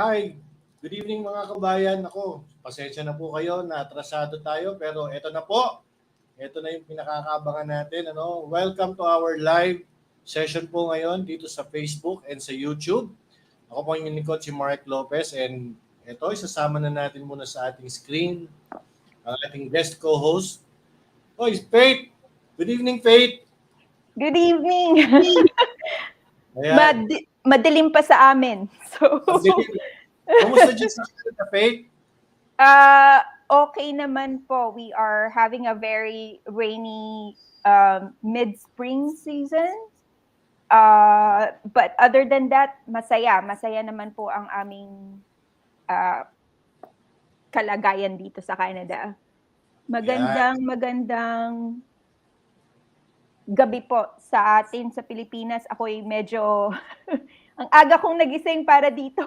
Hi, good evening mga kabayan. Ako, pasensya na po kayo na atrasado tayo pero ito na po. Ito na yung pinakakabangan natin. Welcome to our live session po ngayon dito sa Facebook and sa YouTube. Ako po yung lingkod si Mark Lopez and ito, isasama na natin muna sa ating screen ang ating guest co-host. Faith! Good evening, Faith! Good evening! Ayan. Madilim pa sa amin. So, Kamusta dyan sa Clarita, Faith? Okay naman po. We are having a very rainy mid-spring season. But other than that, masaya. Masaya naman po ang aming kalagayan dito sa Canada. Magandang gabi po sa atin sa Pilipinas. Ako'y medyo ang aga kong nagising para dito.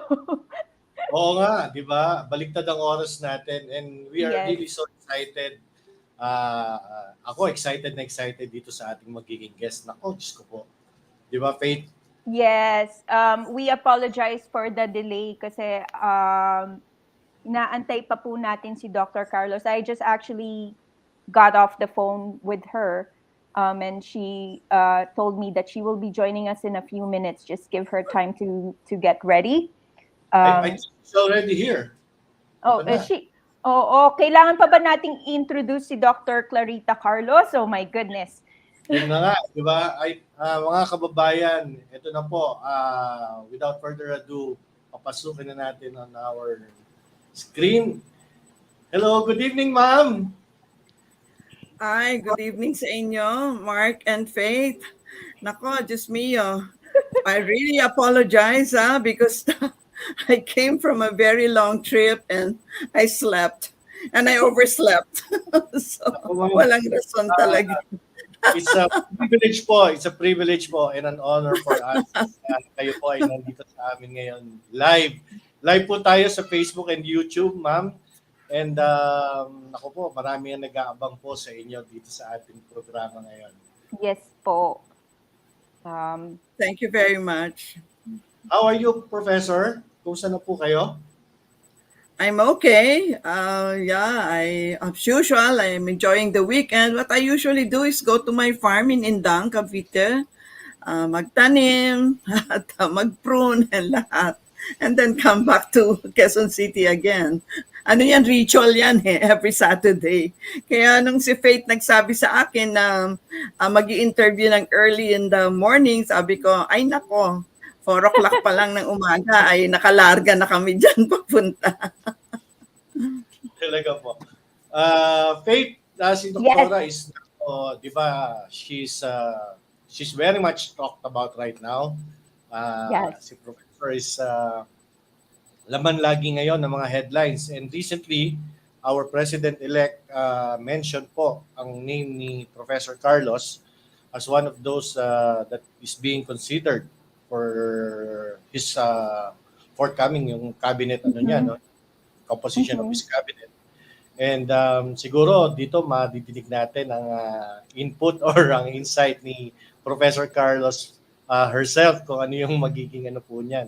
Oo nga, di ba? Baliktad ang oras natin and we are really so excited. Ako excited dito sa ating magiging guest. Nako, Diyos ko po. Di ba, Faith? Yes. We apologize for the delay kasi naantay pa po natin si Dr. Carlos. I just actually got off the phone with her. And she told me that she will be joining us in a few minutes. Just give her time to get ready. I think she's already here. Is she? Kailangan pa ba nating introduce si Dr. Clarita Carlos? Oh my goodness. Yun na nga, di ba? Mga kababayan, ito na po. Without further ado, papasukin na natin on our screen. Hello, good evening, ma'am. Hi, good evening sa inyo, Mark and Faith. Nako, just mio. I really apologize because I came from a very long trip and I slept and I overslept. So, walang rason talaga. It's a privilege po and an honor for us. Kayo po ay nandito sa amin ngayon. Live po tayo sa Facebook and YouTube, ma'am. And ako po, marami ang nag-aabang po sa inyo dito sa ating programa ngayon. Yes po. Thank you very much. How are you, Professor? Kumusta na po kayo? I'm okay. As usual, I'm enjoying the weekend. What I usually do is go to my farm in Indang, Cavite, magtanim, at magprune and lahat. And then come back to Quezon City again. Ano yan, ritual yan every Saturday. Kaya nung si Faith nagsabi sa akin na mag-i-interview ng early in the morning, sabi ko, ay nako, 4 o'clock pa lang ng umaga, ay nakalarga na kami dyan papunta. Talaga po. Faith, si Doktora is, di ba, she's very much talked about right now. Yes. Si Professor is laman lagi ngayon ng mga headlines. And recently, our President-elect mentioned po ang name ni Professor Carlos as one of those that is being considered for his forthcoming yung cabinet niya, no? Composition of his cabinet. And siguro dito madidinig natin ang input or ang insight ni Professor Carlos herself kung ano yung magiging po niyan.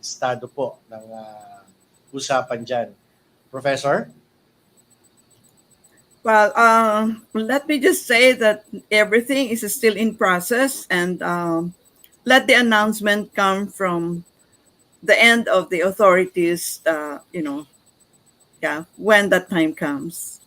Estado po ng usapan dyan. Professor? Well, let me just say that everything is still in process and let the announcement come from the end of the authorities, when that time comes.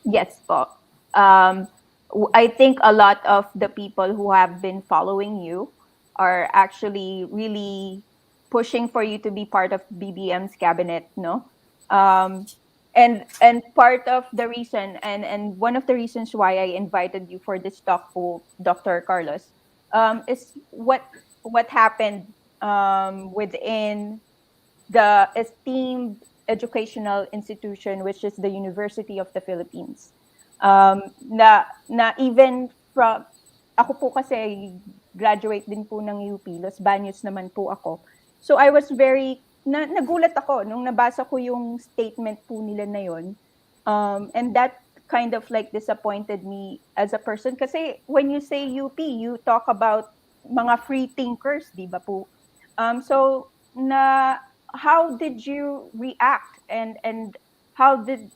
Yes po. I think a lot of the people who have been following you are actually really pushing for you to be part of BBM's cabinet, no? And part of the reason and one of the reasons why I invited you for this talk, Dr. Carlos, is what happened within the esteemed educational institution, which is the University of the Philippines. Na even from ako po kasi graduate din po ng UP, Los Baños naman po ako. So I was nagulat ako nung nabasa ko yung statement po nila na yun. And that kind of like disappointed me as a person. Kasi when you say UP, you talk about mga free thinkers, di ba po? So how did you react, and how did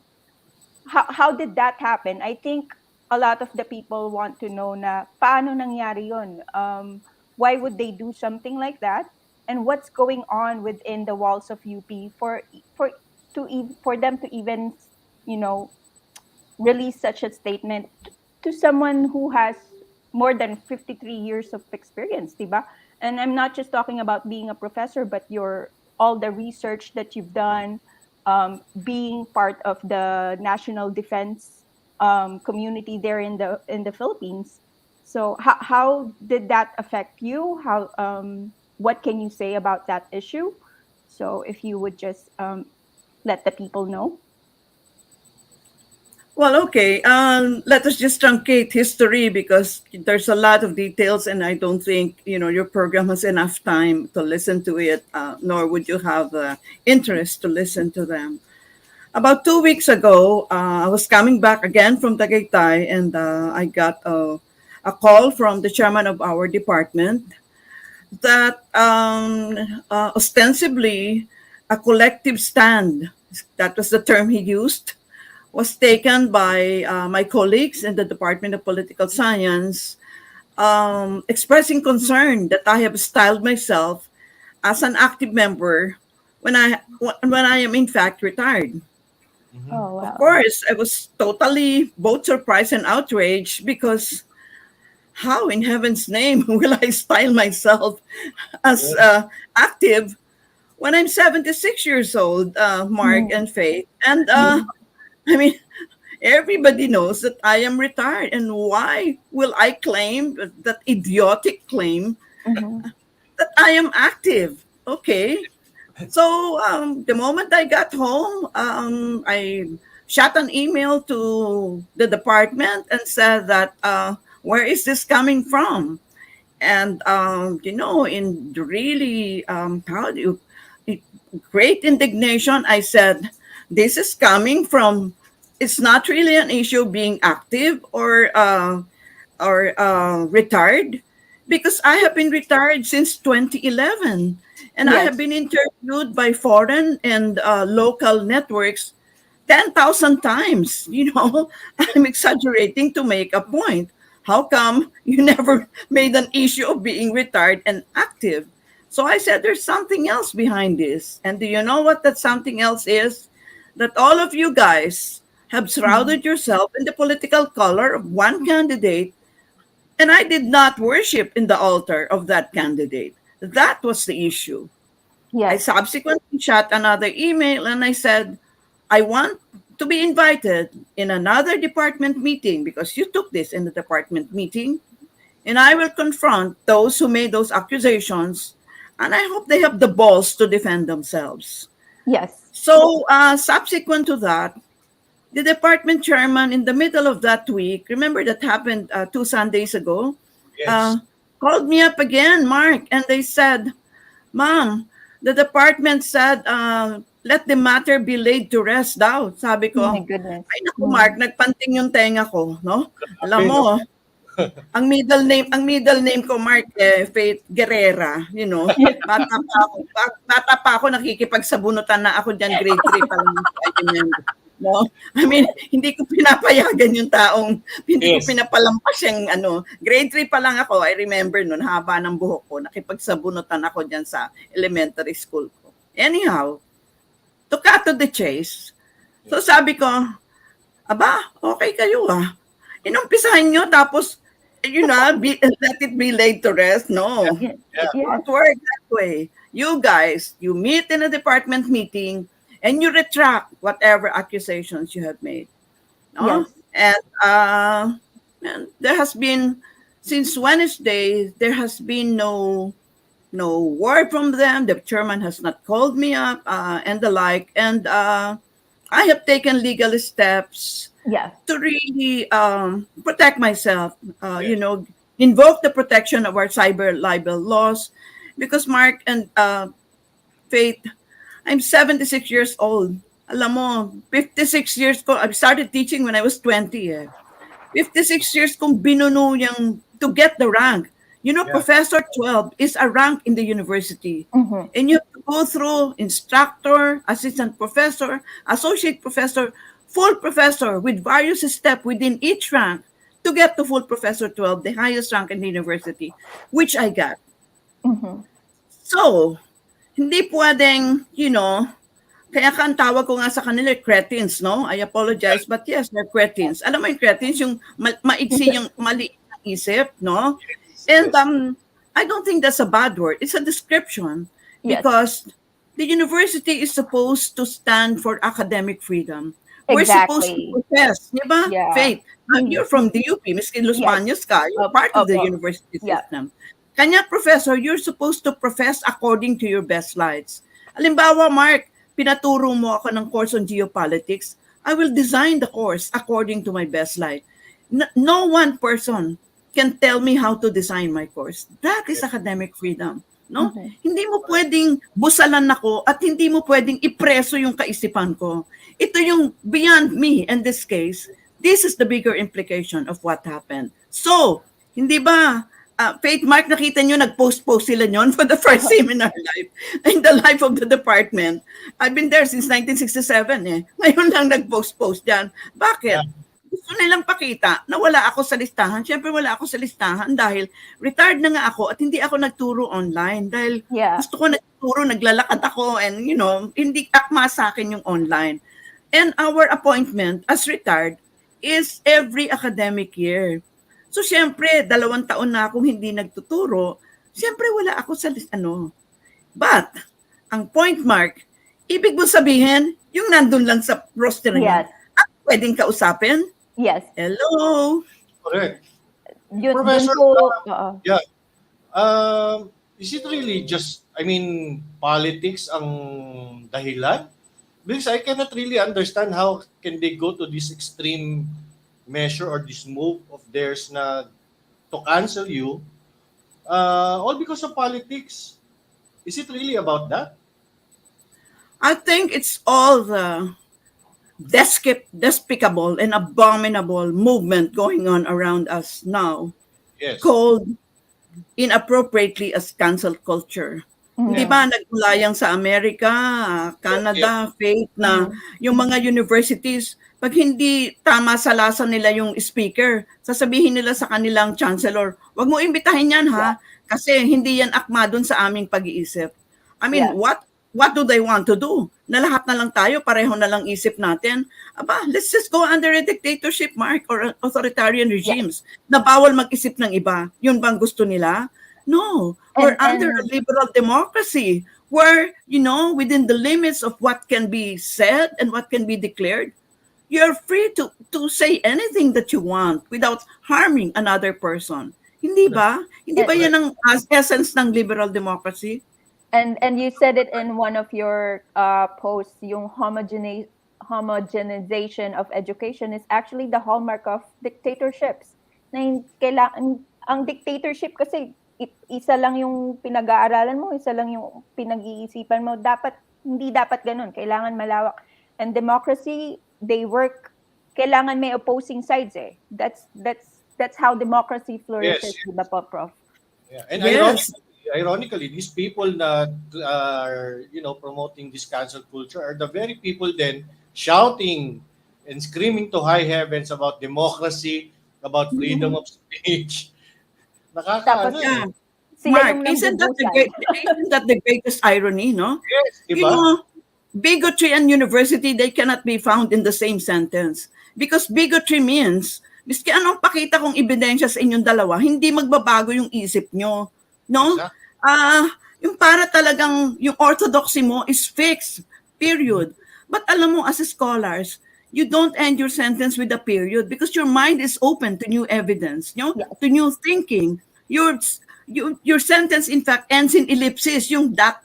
how did that happen? I think a lot of the people want to know na paano nangyari yon. Why would they do something like that? And what's going on within the walls of UP for them to even, you know, release such a statement to someone who has more than 53 years of experience, diba? And I'm not just talking about being a professor, but your all the research that you've done, being part of the national defense community there in the Philippines. So how did that affect you? How what can you say about that issue? So if you would just let the people know. Well, okay. Let us just truncate history because there's a lot of details, and I don't think your program has enough time to listen to it, nor would you have the interest to listen to them. About 2 weeks ago, I was coming back again from Tagaytay, and I got a call from the chairman of our department that ostensibly a collective stand, that was the term he used, was taken by my colleagues in the Department of Political Science, expressing concern that I have styled myself as an active member when I am in fact retired. Mhm. Oh Of wow. course, I was totally both surprised and outraged because how in heaven's name will I style myself as Yes. active when I'm 76 years old, Mark Mm-hmm. and Faith? And Mm-hmm. I mean, everybody knows that I am retired. And why will I claim that idiotic claim Mm-hmm. that I am active? Okay. So the moment I got home, I shot an email to the department and said that where is this coming from? And in really how do you great indignation, I said, this is coming from. It's not really an issue being active or retired because I have been retired since 2011 and I have Yes. been interviewed by foreign and local networks 10,000 times. I'm exaggerating to make a point. How come you never made an issue of being retired and active? So I said there's something else behind this. And do you know what that something else is? That all of you guys have Mm-hmm. shrouded yourself in the political color of one candidate, and I did not worship in the altar of that candidate. That was the issue. I Yes. subsequently shot another email and I said, I want to be invited in another department meeting because you took this in the department meeting, and I will confront those who made those accusations, and I hope they have the balls to defend themselves. Yes. So, subsequent to that, the department chairman in the middle of that week, remember that happened 2 Sundays ago, Yes. uh, called me up again, Mark, and they said, Ma'am, the department said, let the matter be laid to rest daw. Sabi Oh ko, my goodness. ay naku Mm. Mark, nagpanting yung tenga ko, no? Alam Grabe, mo, no? ang middle name ko Mark Faith Guerrera, bata pa ako nakikipagsabunutan na ako diyan grade 3 pa lang ako, I remember. No? I mean, hindi ko pinapayagan yung taong, hindi ko Yes. pinapalampas yung grade 3 pa lang ako, I remember noon, haba ng buhok ko, nakipagsabunutan ako diyan sa elementary school ko. Anyhow, to cut to the chase, so Yes. sabi ko, aba, okay kayo ah. Inumpisahan nyo tapos, let it be laid to rest. No, Yes. it Yeah. Yes. won't work that way. You guys, you meet in a department meeting and you retract whatever accusations you have made. No? Yes. And there has been, since Wednesday, there has been no word from them. The chairman has not called me up and the like. And I have taken legal steps Yes. to really protect myself, Yes. invoke the protection of our cyber libel laws. Because, Mark and Faith, I'm 76 years old. Alam mo, 56 years ko, I started teaching when I was 20 eh. 56 years kong binuno yung to get the rank. Yeah. Professor 12 is a rank in the university. Mhm. And you have to go through instructor, assistant professor, associate professor, full professor with various steps within each rank to get to full professor 12, the highest rank in the university, which I got. Mhm. So, hindi pwedeng, kaya ka ang tawag ko nga sa kanila, cretins, no? I apologize, but yes, they're cretins. Alam mo yung cretins, yung maiksi, yung maliit na isip, no? Yes. And Yes. I don't think that's a bad word. It's a description Yes. because the university is supposed to stand for academic freedom. We're supposed to Exactly. profess, di ba? Yeah. Faith. You're from the UP, Miski Los Yes. Baños ka, you're part of the Opo. university Yeah. system. Kanya, professor, you're supposed to profess according to your best slides. Halimbawa, Mark, pinaturo mo ako ng course on geopolitics. I will design the course according to my best slide. No one person can tell me how to design my course. That is academic freedom. No? Mhm. Hindi mo pwedeng busalan ako at hindi mo pwedeng ipreso yung kaisipan ko. Ito yung beyond me in this case. This is the bigger implication of what happened. So, hindi ba, Faith Mark, nakita nyo, nag-post-post sila nyon for the first seminar live in the life of the department. I've been there since 1967 eh. Ngayon lang nag-post-post dyan. Bakit? Yeah. Gusto nilang pakita na wala ako sa listahan. Siyempre wala ako sa listahan dahil retired na nga ako at hindi ako nagturo online dahil Yeah. gusto ko nagturo, naglalakad ako and hindi akma sa akin yung online. And our appointment as retired is every academic year. So, siyempre, 2 taon na akong hindi nagtuturo. Siyempre, wala ako sa But, ang point, Mark, ibig mo sabihin, yung nandun lang sa roster niya, Yes. pwedeng kausapin? Yes. Hello? Correct. Yun Professor, po. Oo. Yeah. Is it really just, politics ang dahilan? Because I cannot really understand how can they go to this extreme measure or this move of theirs na to cancel you, all because of politics. Is it really about that? I think it's all the despicable and abominable movement going on around us now, Yes. called inappropriately as cancel culture. Mhm. Di ba nagmulayang sa Amerika, Canada, Faith na yung mga universities, pag hindi tama sa lasa nila yung speaker, sasabihin nila sa kanilang chancellor, wag mo imbitahin yan ha, kasi hindi yan akma dun sa aming pag-iisip. I mean, Yeah. what do they want to do? Na lahat na lang tayo, pareho na lang isip natin. Aba, let's just go under a dictatorship, Mark, or authoritarian regimes na bawal mag-isip ng iba. Yun bang gusto nila? No, we're under a liberal democracy where, within the limits of what can be said and what can be declared, you're free to say anything that you want without harming another person. Hindi ba? Hindi ba yan ang essence ng liberal democracy? And you said it in one of your posts, yung homogenization of education is actually the hallmark of dictatorships. Na ang dictatorship kasi isa lang yung pinag-aaralan mo, isa lang yung pinag-iisipan mo. Hindi dapat ganun. Kailangan malawak. And democracy, they work, kailangan may opposing sides eh. That's how democracy flourishes, Yes. diba po, Prof? Yeah. And Yes. ironically, these people that are, promoting this cancel culture are the very people then shouting and screaming to high heavens about democracy, about freedom of speech. Tapos, Yeah. sila Mark, yung isn't nambubusan. that the greatest irony, no? Yes, diba? Bigotry and university, they cannot be found in the same sentence. Because bigotry means, miski anong pakita kong ebidensya sa inyong dalawa, hindi magbabago yung isip nyo. No? Exactly. Yung para talagang, yung orthodoxy mo is fixed. Period. But alam mo, as scholars, you don't end your sentence with a period because your mind is open to new evidence, to new thinking. Your sentence, in fact, ends in ellipsis, yung dot,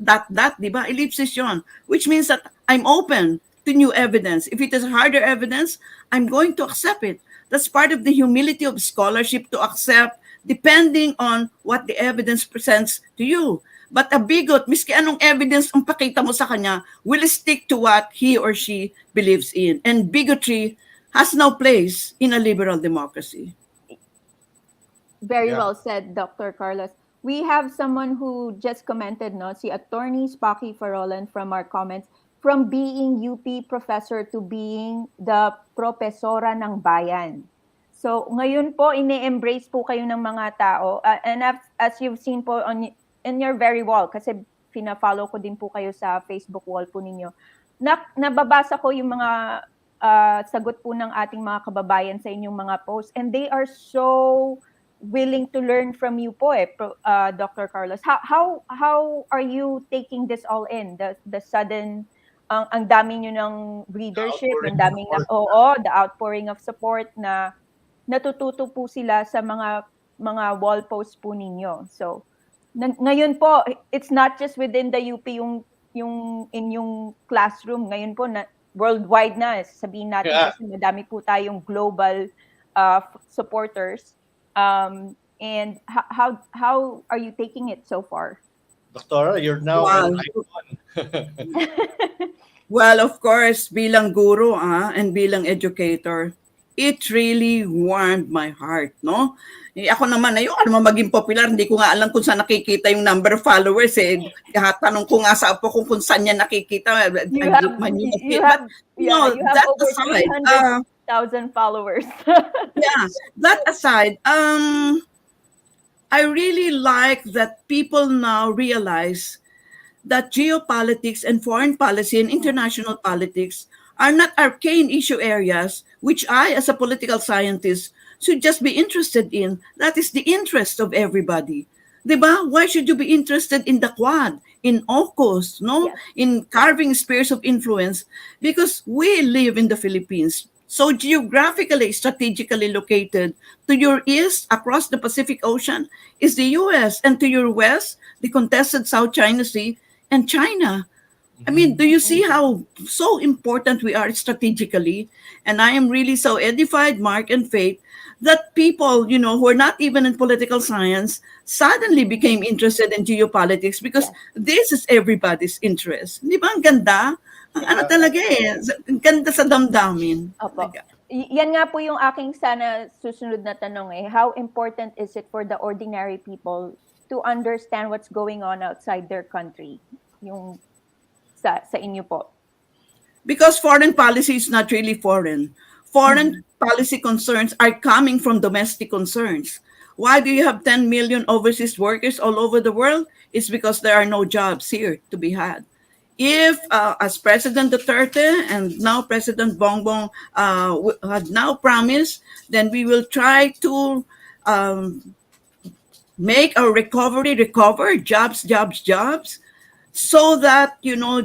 di ba? Ellipsis yon, which means that I'm open to new evidence. If it is harder evidence, I'm going to accept it. That's part of the humility of scholarship, to accept depending on what the evidence presents to you. But a bigot, miski anong evidence ang pakita mo sa kanya, will stick to what he or she believes in. And bigotry has no place in a liberal democracy. Very Yeah. well said, Dr. Carlos. We have someone who just commented, no, si Attorney Spocky Farolan from our comments, from being UP professor to being the profesora ng bayan. So ngayon po, ini-embrace po kayo ng mga tao. And as you've seen po in your very wall, kasi fina-follow ko din po kayo sa Facebook wall po ninyo, nababasa ko yung mga sagot po ng ating mga kababayan sa inyong mga posts. And they are so willing to learn from you po Dr. Carlos. How are you taking this all in? The sudden ang dami niyo ng readership, Outpouring ang of daming support. the outpouring of support na natututo po sila sa mga wall posts po ninyo. So ngayon po, it's not just within the UP yung inyong classroom. Ngayon po na worldwide na, sabihin natin Yeah. kasi madami po tayong global supporters. And how are you taking it so far? Doctora, you're now Wow. an icon. Well, of course, bilang guro and bilang educator, it really warmed my heart, no? Ako naman, ayoko naman maging popular. Hindi ko nga alam kung saan nakikita yung number of followers. Tanong ko nga sa apo kung saan niya nakikita. You have you have that over aside, 300,000 followers. yeah, that aside, I really like that people now realize that geopolitics and foreign policy and international politics are not arcane issue areas which I, as a political scientist, should just be interested in. That is the interest of everybody. Diba? Why should you be interested in the Quad, in AUKUS, no? Yes. In carving spheres of influence? Because we live in the Philippines. So geographically, strategically located, to your east, across the Pacific Ocean, is the US, and to your west, the contested South China Sea and China. I mean, do you see how so important we are strategically? And I am really so edified, Mark and Faith, that people, who are not even in political science suddenly became interested in geopolitics because this is everybody's interest. Di ba? Ang ganda? Ano talaga ang ganda sa damdamin. Opo. Yan nga po yung aking sana susunod na tanong How important is it for the ordinary people to understand what's going on outside their country? Yung sa inyo po. Because foreign policy is not really foreign. Foreign policy concerns are coming from domestic concerns. Why do you have 10 million overseas workers all over the world? It's because there are no jobs here to be had. If, as President Duterte and now President Bongbong had now promised, then we will try to make our recover, jobs, so that,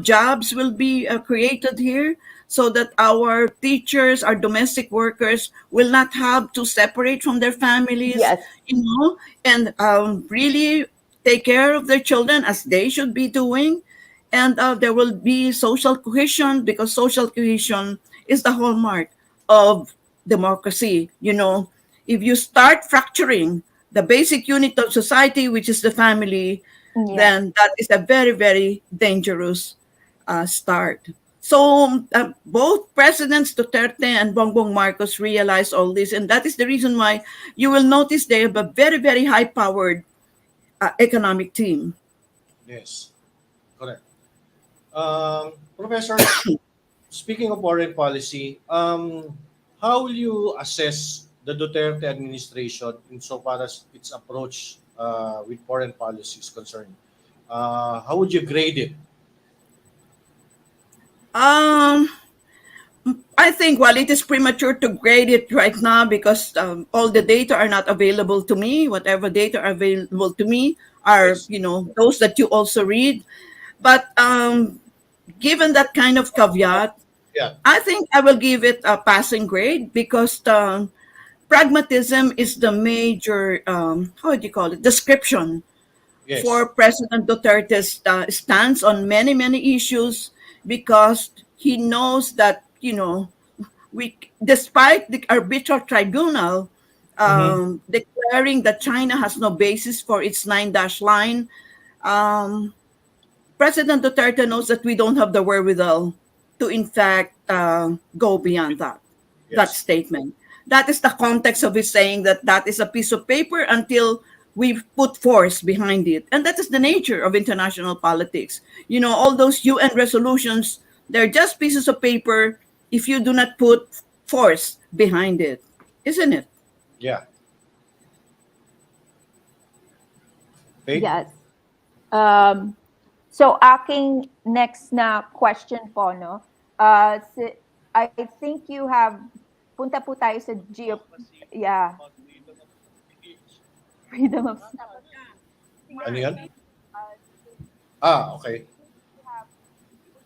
jobs will be created here, so that our teachers, our domestic workers will not have to separate from their families, Yes. And really take care of their children as they should be doing. And there will be social cohesion, because social cohesion is the hallmark of democracy. If you start fracturing the basic unit of society, which is the family, then that is a very, very dangerous start. So both Presidents Duterte and Bongbong Marcos realized all this, and that is the reason why you will notice they have a very, very high-powered economic team. Yes, correct. Professor, speaking of foreign policy, how will you assess the Duterte administration insofar as its approach with foreign policy is concerned? How would you grade it? I think, well, it is premature to grade it right now because all the data are not available to me. Whatever data are available to me are, those that you also read. But given that kind of caveat, I think I will give it a passing grade because pragmatism is the major, how do you call it, description for President Duterte's stance on many, many issues, because he knows that, despite the arbitral tribunal declaring that China has no basis for its 9-dash line, President Duterte knows that we don't have the wherewithal to, in fact, go beyond that statement. That is the context of his saying that that is a piece of paper until we put force behind it. And that is the nature of international politics. All those UN resolutions, they're just pieces of paper if you do not put force behind it, isn't it? Yeah. Faith? Yes. So aking next na question po, no? I think you have, punta po tayo sa yeah, freedom of Ano yan? Okay.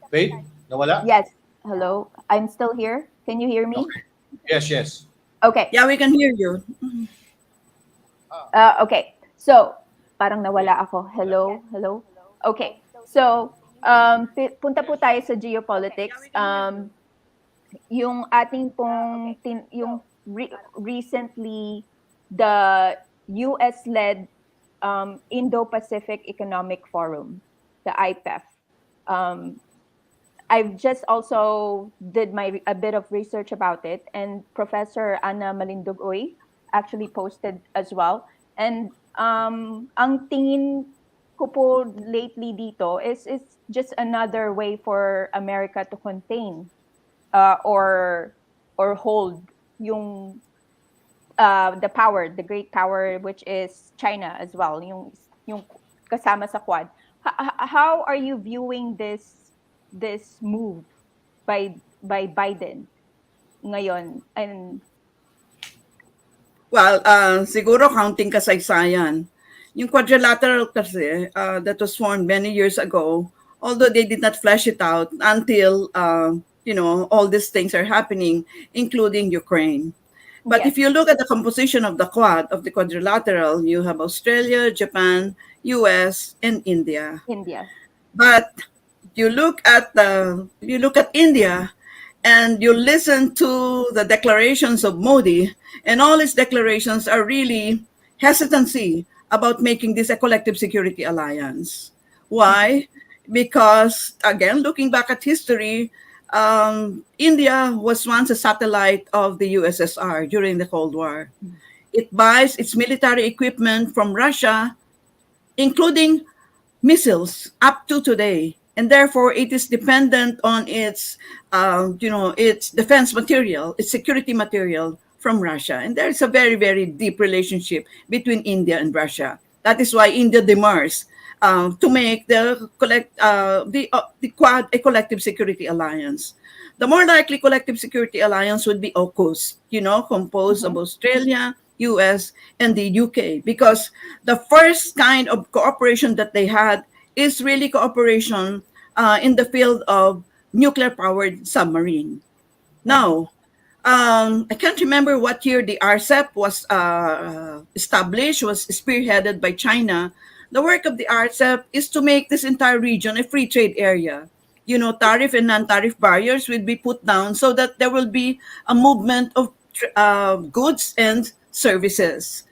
Faith? Nawala? Yes. Hello. I'm still here. Can you hear me? Okay. Yes, yes. Okay. Yeah, we can hear you. Okay. So, parang nawala ako. Hello. Hello. Okay. So, punta po tayo sa geopolitics. Yung ating pong recently the US-led Indo-Pacific Economic Forum, the IPEF. I've just also did a bit of research about it, and Professor Ana Malindugoy actually posted as well. And ang tingin ko po lately dito is just another way for America to contain or hold yung the great power, which is China as well, yung kasama sa Quad. How are you viewing this move by Biden ngayon? And Well, siguro counting kasaysayan. Yung quadrilateral kasi that was formed many years ago, although they did not flesh it out until all these things are happening, including Ukraine. But yes. if you look at the composition of the quadrilateral, you have Australia, Japan, US, and India. But you look at India, and you listen to the declarations of Modi, and all his declarations are really hesitancy about making this a collective security alliance. Why? Because, again, looking back at history, India was once a satellite of the USSR during the Cold War. It buys its military equipment from Russia, including missiles, up to today. And therefore, it is dependent on its defense material, its security material from Russia. And there's a very, very deep relationship between India and Russia. That is why India demands to make the Quad a collective security alliance. The more likely collective security alliance would be AUKUS, composed of Australia, US, and the UK, because the first kind of cooperation that they had is really cooperation in the field of nuclear-powered submarine. Now, I can't remember what year the RCEP was established, was spearheaded by China. The work of the RCEP is to make this entire region a free trade area. Tariff and non-tariff barriers will be put down so that there will be a movement of goods and services.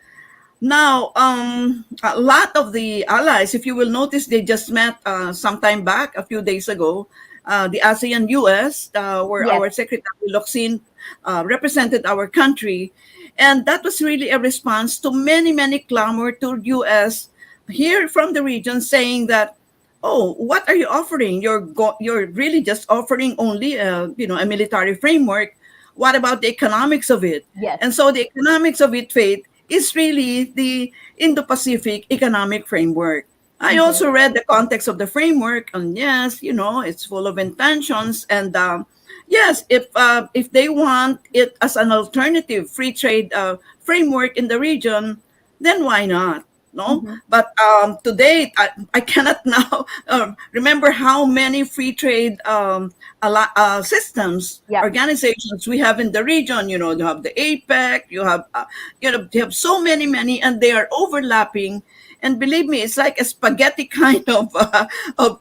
Now, a lot of the allies, if you will notice, they just met some time back, a few days ago, the ASEAN-US, where our Secretary Locsin represented our country. And that was really a response to many, many clamor to US here from the region saying that, oh, what are you offering? You're really just offering only a military framework. What about the economics of it? Yes. And so the economics of it, Faith, is really the Indo-Pacific economic framework. I also read the context of the framework, and yes, it's full of intentions. And yes, if they want it as an alternative free trade framework in the region, then why not? No, but to date, I cannot now remember how many free trade systems, organizations we have in the region. You have the APEC, you have so many, and they are overlapping. And believe me, it's like a spaghetti kind of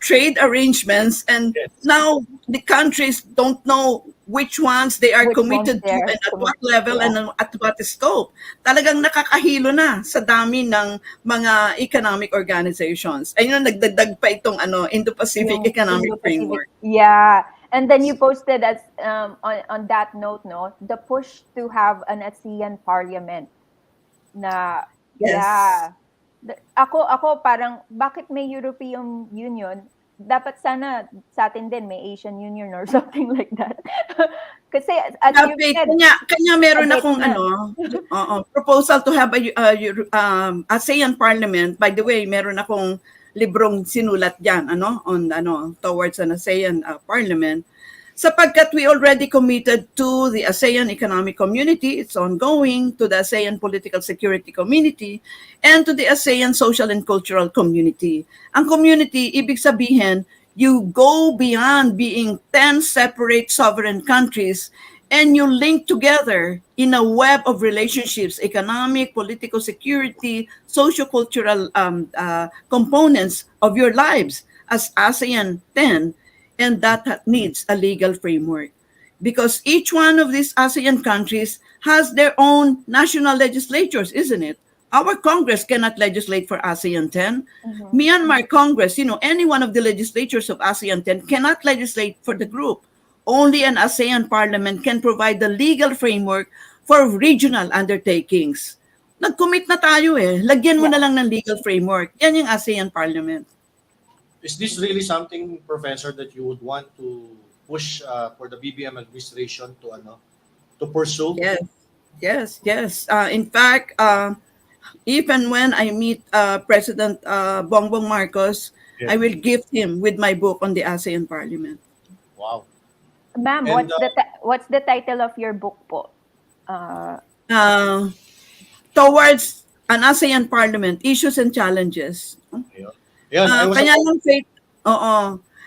trade arrangements. And now the countries don't know which ones they are committed to and at what level and at what scope. Talagang nakakahilo na sa dami ng mga economic organizations. Ayun, nagdagdag pa itong Indo-Pacific Economic Framework. Yeah. And then you posted as on that note, no, the push to have an ASEAN parliament na Yes. yeah. Ako parang bakit may European Union? Dapat sana sa atin din may Asian Union or something like that. Kasi as you Dapat, said, kanya meron a bit akong na. proposal to have ASEAN Parliament. By the way, meron akong librong sinulat diyan towards an ASEAN Parliament. Sapagkat we already committed to the ASEAN Economic Community, it's ongoing, to the ASEAN Political Security Community, and to the ASEAN Social and Cultural Community. Ang community, ibig sabihin, you go beyond being 10 separate sovereign countries and you link together in a web of relationships, economic, political security, socio-cultural components of your lives as ASEAN 10. And that needs a legal framework because each one of these ASEAN countries has their own national legislatures, isn't it? Our Congress cannot legislate for ASEAN 10. Myanmar Congress, any one of the legislatures of ASEAN 10 cannot legislate for the group. Only an ASEAN parliament can provide the legal framework for regional undertakings. Nag-commit na tayo eh. Lagyan mo na lang ng legal framework. Yan yung ASEAN parliament. Is this really something, Professor, that you would want to push for the BBM administration to pursue? Yes. In fact, even when I meet President Bongbong Marcos, I will gift him with my book on the ASEAN Parliament. Wow. Ma'am, And, what's the title of your book po? Towards an ASEAN Parliament, Issues and Challenges. Yan, Kaya lang, Faith,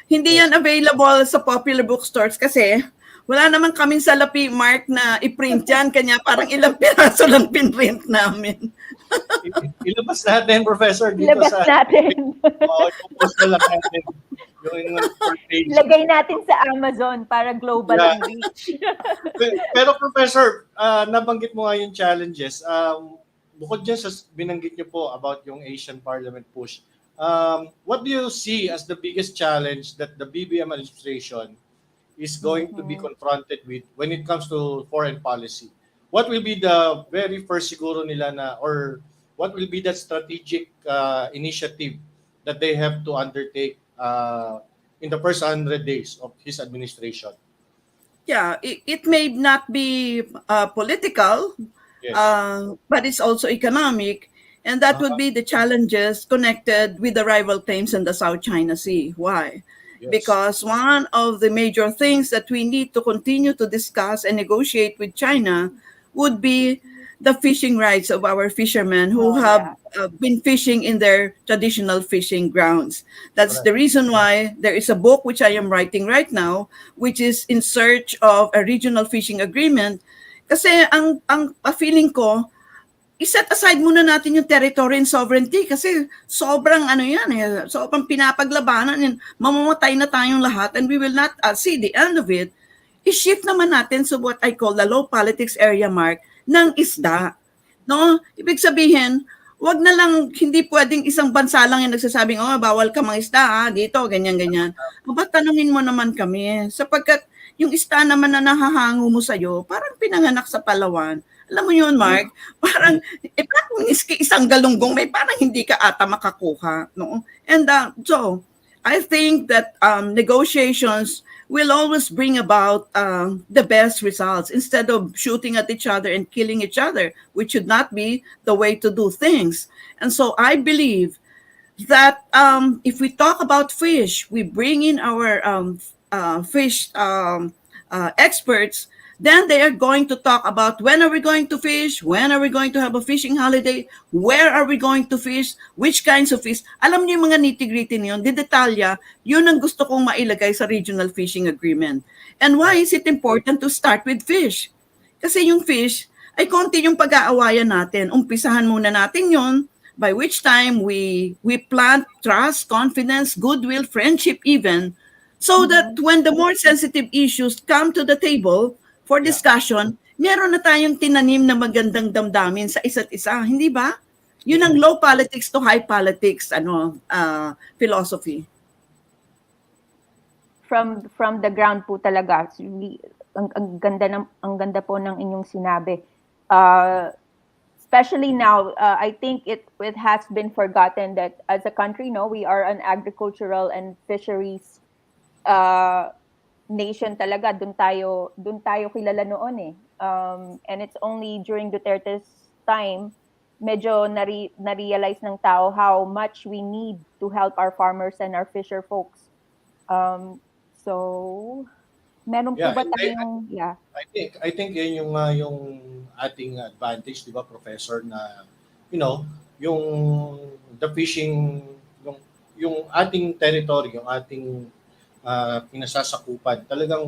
hindi yan available sa popular bookstores kasi wala naman kaming salapi, Mark, na i-print yan. Kanya parang ilang piraso lang pinrint namin. Ilabas natin, Professor, dito Ilabas natin. Post na lang natin. Yung page. Lagay natin sa Amazon para global ang reach. Pero, Professor, nabanggit mo nga yung challenges. Bukod dyan sa binanggit niyo po about yung Asian Parliament push, what do you see as the biggest challenge that the BBM administration is going to be confronted with when it comes to foreign policy? What will be the very first siguro nila or what will be that strategic initiative that they have to undertake in the first 100 days of his administration? Yeah, it may not be political, but it's also economic. And that would be the challenges connected with the rival claims in the South China Sea. Why? Yes. Because one of the major things that we need to continue to discuss and negotiate with China would be the fishing rights of our fishermen who have been fishing in their traditional fishing grounds. That's the reason why there is a book which I am writing right now, which is in search of a regional fishing agreement. Kasi ang feeling ko, i-set aside muna natin yung territory and sovereignty kasi sobrang sobrang pinapaglabanan and mamamatay na tayong lahat and we will not see the end of it. I-shift naman natin sa what I call the low politics area, Mark, ng isda. No? Ibig sabihin, wag na lang, hindi pwedeng isang bansa lang yung nagsasabing, bawal ka mga isda, dito, ganyan-ganyan. Ba't tanungin mo naman kami? Sapagkat yung isda naman na nahahango mo sa'yo, parang pinanganak sa Palawan. Alam mo yun, Mark? Parang, parang isang galunggong, may parang hindi ka ata makakuha. No? And so, I think that negotiations will always bring about the best results instead of shooting at each other and killing each other, which should not be the way to do things. And so I believe that if we talk about fish, we bring in our fish experts, then they are going to talk about when are we going to fish, when are we going to have a fishing holiday, where are we going to fish, which kinds of fish. Alam niyo yung mga nitty-gritty niyon, detalya, yun ang gusto kong mailagay sa regional fishing agreement. And why is it important to start with fish? Kasi yung fish ay konti yung pag-aawayan natin. Umpisahan muna natin yun, by which time we plant trust, confidence, goodwill, friendship even, so that when the more sensitive issues come to the table, for discussion, meron na tayong tinanim na magandang damdamin sa isa't isa, hindi ba? Yun ang low politics to high politics philosophy. from the ground po talaga. Really, ang ganda po ng inyong sinabi. Especially now, I think it has been forgotten that as a country, no, we are an agricultural and fisheries nation talaga. Doon tayo kilala noon eh. And it's only during Duterte's time medyo na-realize ng tao how much we need to help our farmers and our fisher folks. So meron po Yeah, ba and tayong I think yan yung ating advantage, 'di ba, Professor, na yung the fishing, yung ating territory, yung ating pinasasakupan. Talagang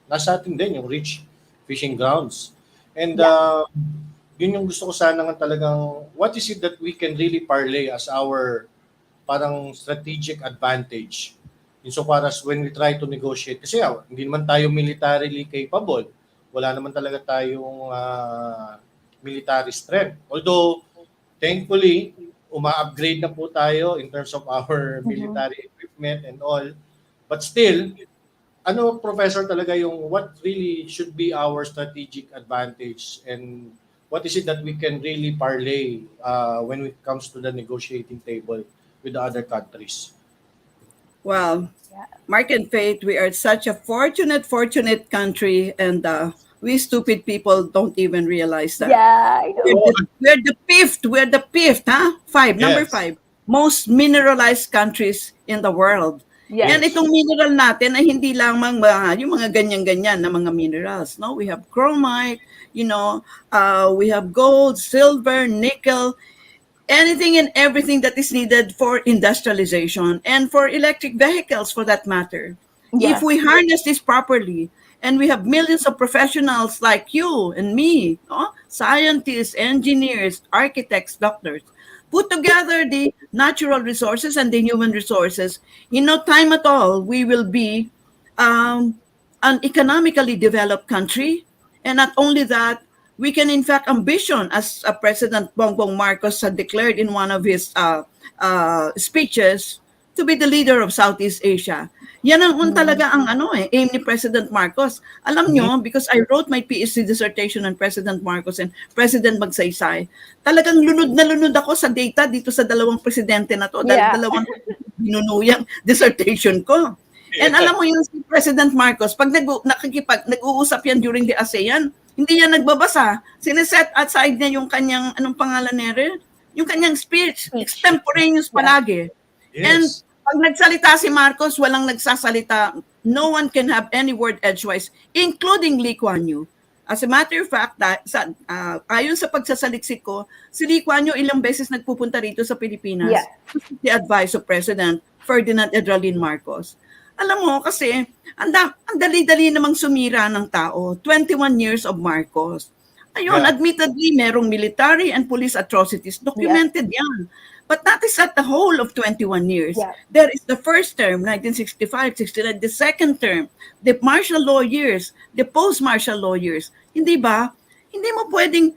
nasa atin din yung rich fishing grounds. And yun yung gusto ko sana nga talagang, what is it that we can really parlay as our parang strategic advantage insofar as when we try to negotiate. Kasi hindi naman tayo militarily capable. Wala naman talaga tayong military strength. Although, thankfully, uma-upgrade na po tayo in terms of our military equipment and all. But still, Professor, talaga yung what really should be our strategic advantage and what is it that we can really parlay when it comes to the negotiating table with the other countries? Well, Mark and Faith, we are such a fortunate country, and we stupid people don't even realize that. Yeah, I know. We're the fifth, huh? Number Yes. 5, most mineralized countries in the world. Yes. And itong mineral natin ay hindi lamang yung mga ganyan-ganyan na mga minerals. No, we have chromite, we have gold, silver, nickel, anything and everything that is needed for industrialization and for electric vehicles for that matter. Yeah. If we harness this properly, and we have millions of professionals like you and me, scientists, engineers, architects, doctors, put together the natural resources and the human resources, in no time at all, we will be an economically developed country. And not only that, we can in fact ambition, as President Bongbong Marcos had declared in one of his speeches, to be the leader of Southeast Asia. Yan ang talaga ang aim ni President Marcos. Alam nyo, because I wrote my PhD dissertation on President Marcos and President Magsaysay, talagang lunod na lunod ako sa data dito sa dalawang presidente na to. Dahil dalawang binunuyang dissertation ko. And alam mo yun, si President Marcos, pag nag-uusap yan during the ASEAN, hindi yan nagbabasa. Sineset aside niya yung kanyang, anong pangalan nere? Yung kanyang speech. Extemporaneous palagi. Yes. And pag nagsalita si Marcos, walang nagsasalita. No one can have any word edgewise, including Lee Kuan Yew. As a matter of fact, ayon sa pagsasaliksik ko, si Lee Kuan Yew ilang beses nagpupunta rito sa Pilipinas. Yeah. The advice of President Ferdinand Edralin Marcos. Alam mo, kasi ang dali-dali namang sumira ng tao. 21 years of Marcos. Ayun, admittedly, merong military and police atrocities. Documented yan. But that is at the whole of 21 years. Yeah. There is the first term, 1965, 69, the second term, the martial law years, the post-martial law years. Hindi ba? Hindi mo pwedeng,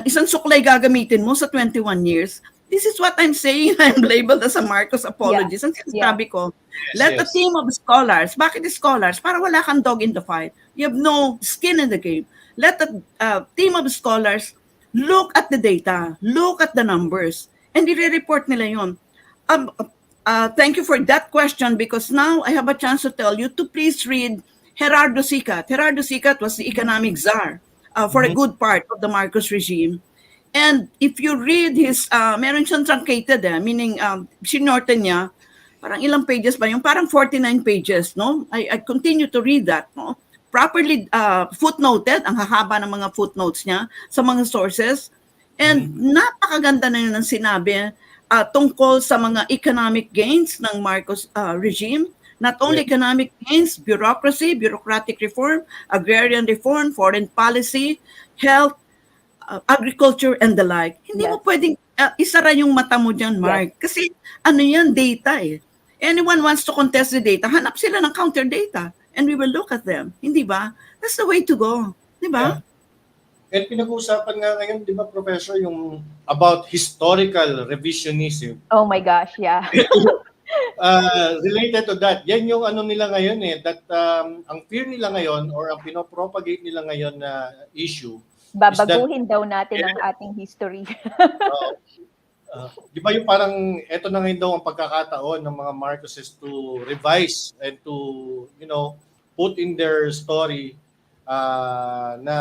isang suklay gagamitin mo sa 21 years. This is what I'm saying. I'm labeled as a Marcos apologist. Ang sinasabi ko, let a team of scholars, bakit scholars? Para wala kang dog in the fight. You have no skin in the game. Let a team of scholars look at the data, look at the numbers, and i-report nila yun. Thank you for that question, because now I have a chance to tell you to please read Gerardo Sicat. Gerardo Sicat was the economic czar for a good part of the Marcos regime. And if you read his, meron siyang truncated, meaning sinorte niya, parang ilang pages ba yung parang 49 pages, no? I continue to read that, no? Properly footnoted, ang hahaba ng mga footnotes niya sa mga sources. And napakaganda na yun ang sinabi tungkol sa mga economic gains ng Marcos regime. Not only economic gains, bureaucracy, bureaucratic reform, agrarian reform, foreign policy, health, agriculture, and the like. Hindi mo pwedeng isara yung mata mo dyan, Mark. Kasi yan, data eh. Anyone wants to contest the data, hanap sila ng counter data and we will look at them. Hindi ba? That's the way to go. Di ba? Yeah. And pinag-uusapan nga ngayon, di ba, Professor, yung about historical revisionism. Oh my gosh, yeah. Related to that, yan yung ano nila ngayon that ang fear nila ngayon or ang pinopropagate nila ngayon na issue is that Babaguhin daw natin ang ating history. di ba yung parang eto na ngayon daw ang pagkakataon ng mga Marcoses to revise and to put in their story na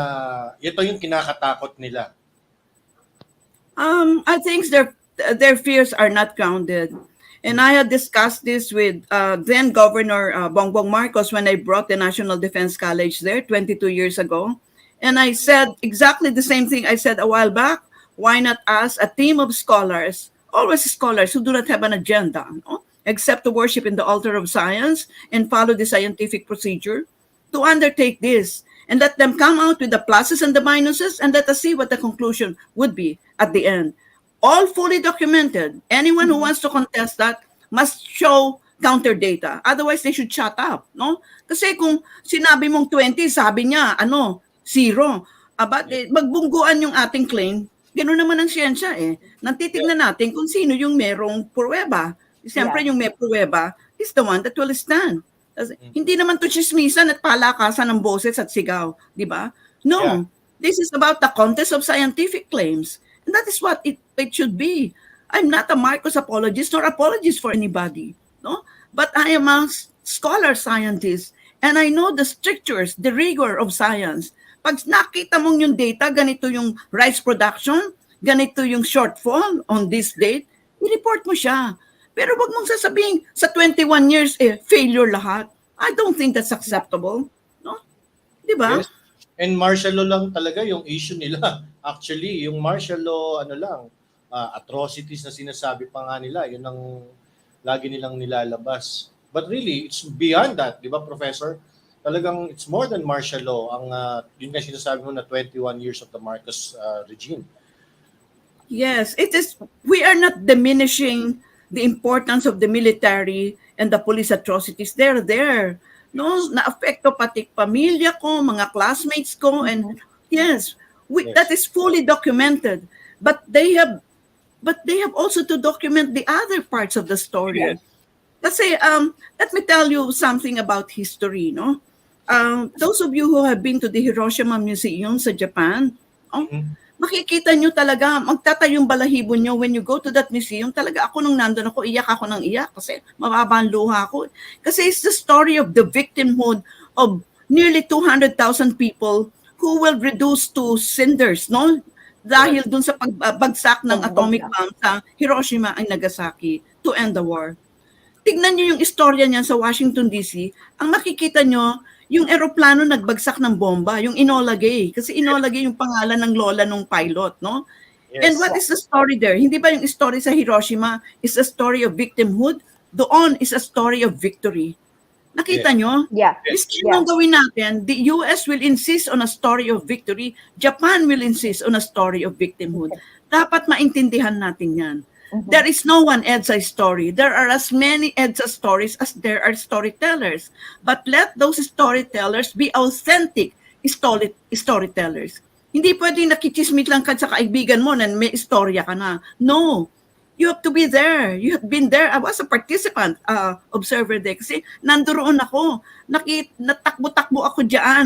ito yung kinakatakot nila. I think their fears are not grounded. And I had discussed this with then Governor Bongbong Marcos when I brought the National Defense College there 22 years ago. And I said exactly the same thing I said a while back. Why not ask a team of scholars, always scholars who do not have an agenda, except to worship in the altar of science and follow the scientific procedure, to undertake this and let them come out with the pluses and the minuses and let us see what the conclusion would be at the end. All fully documented. Anyone who wants to contest that must show counter data. Otherwise, they should shut up, no? Kasi kung sinabi mong 20, sabi niya, 0. Magbungguan yung ating claim, gano'n naman ang siyensya eh. Natitignan natin kung sino yung merong pruweba. Siyempre, yung may pruweba is the one that will stand. Kasi, hindi naman to chismisan at palakasan ng boses at sigaw, di ba? No. This is about the contest of scientific claims. And that is what it should be. I'm not a Marcos apologist or apologist for anybody, no? But I am a scholar scientist and I know the strictures, the rigor of science. Pag nakita mong yung data, ganito yung rice production, ganito yung shortfall on this date, i-report mo siya. Pero wag mong sasabihin sa 21 years, failure lahat. I don't think that's acceptable, no? Di ba? Yes. And martial law lang talaga yung issue nila. Actually, yung martial law, atrocities na sinasabi pa nga nila, yun ang lagi nilang nilalabas. But really, it's beyond that, di ba, Professor? Talagang it's more than martial law. Yun nga sinasabi mo na 21 years of the Marcos regime. Yes, it is. We are not diminishing the importance of the military and the police atrocities. They're there. No, na-apekto pati pamilya ko, mga classmates ko, and yes, that is fully documented. But they have also to document the other parts of the story. Yes. Kasi let me tell you something about history, no? Those of you who have been to the Hiroshima Museum sa Japan, makikita nyo talaga, magtatayong balahibo nyo when you go to that museum. Talaga ako nung nandun ako, iyak ako ng iyak kasi mababa ang luha ko. Kasi it's the story of the victimhood of nearly 200,000 people who will reduce to cinders, no? Dahil dun sa pagbagsak ng atomic bomb sa Hiroshima and Nagasaki to end the war. Tignan nyo yung istorya niyan sa Washington DC, ang makikita nyo, yung eroplano nagbagsak ng bomba, yung Enola Gay. Kasi Enola Gay yung pangalan ng lola ng pilot, no? Yes. And what is the story there? Hindi ba yung story sa Hiroshima is a story of victimhood? Doon is a story of victory. Nakita nyo? Yeah. Miski nung gawin natin, the US will insist on a story of victory. Japan will insist on a story of victimhood. Dapat maintindihan natin yan. There is no one EDSA story. There are as many EDSA stories as there are storytellers. But let those storytellers be authentic storytellers. Hindi pwedeng nakichismit lang ka sa kaibigan mo na may istorya ka na. No. You have to be there. You have been there. I was a participant, observer there. Kasi nandoon ako. Natakbo-takbo ako dyan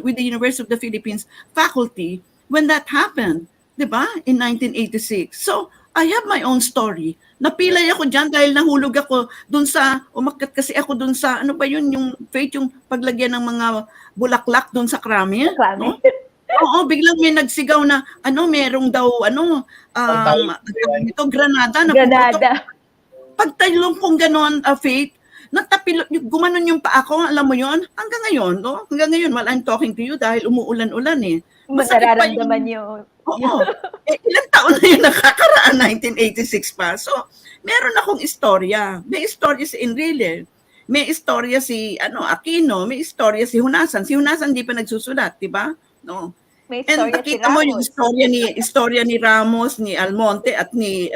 with the University of the Philippines faculty when that happened. Diba? In 1986. So, I have my own story. Napilay ako dyan dahil nahulog ako dun sa, umakyat kasi ako dun sa, ano ba yun, yung fate, yung paglagyan ng mga bulaklak dun sa krami. No? Oo, biglang may nagsigaw na, merong daw, ito, granada. Granada. Pagtalong kong ganon, fate, gumanon yung paa ko, alam mo yon hanggang ngayon, no? Hanggang ngayon, while I'm talking to you, dahil umuulan-ulan eh. Nararamdaman nyo. Oo. Ilang taon na yun nakakaraan, 1986 pa. So, meron akong istorya. May istorya si Enrile. May istorya si Aquino. May istorya si Hunasan. Si Hunasan di pa nagsusulat, di ba? No. May And nakita mo yung istorya ni Ramos, ni Almonte, at ni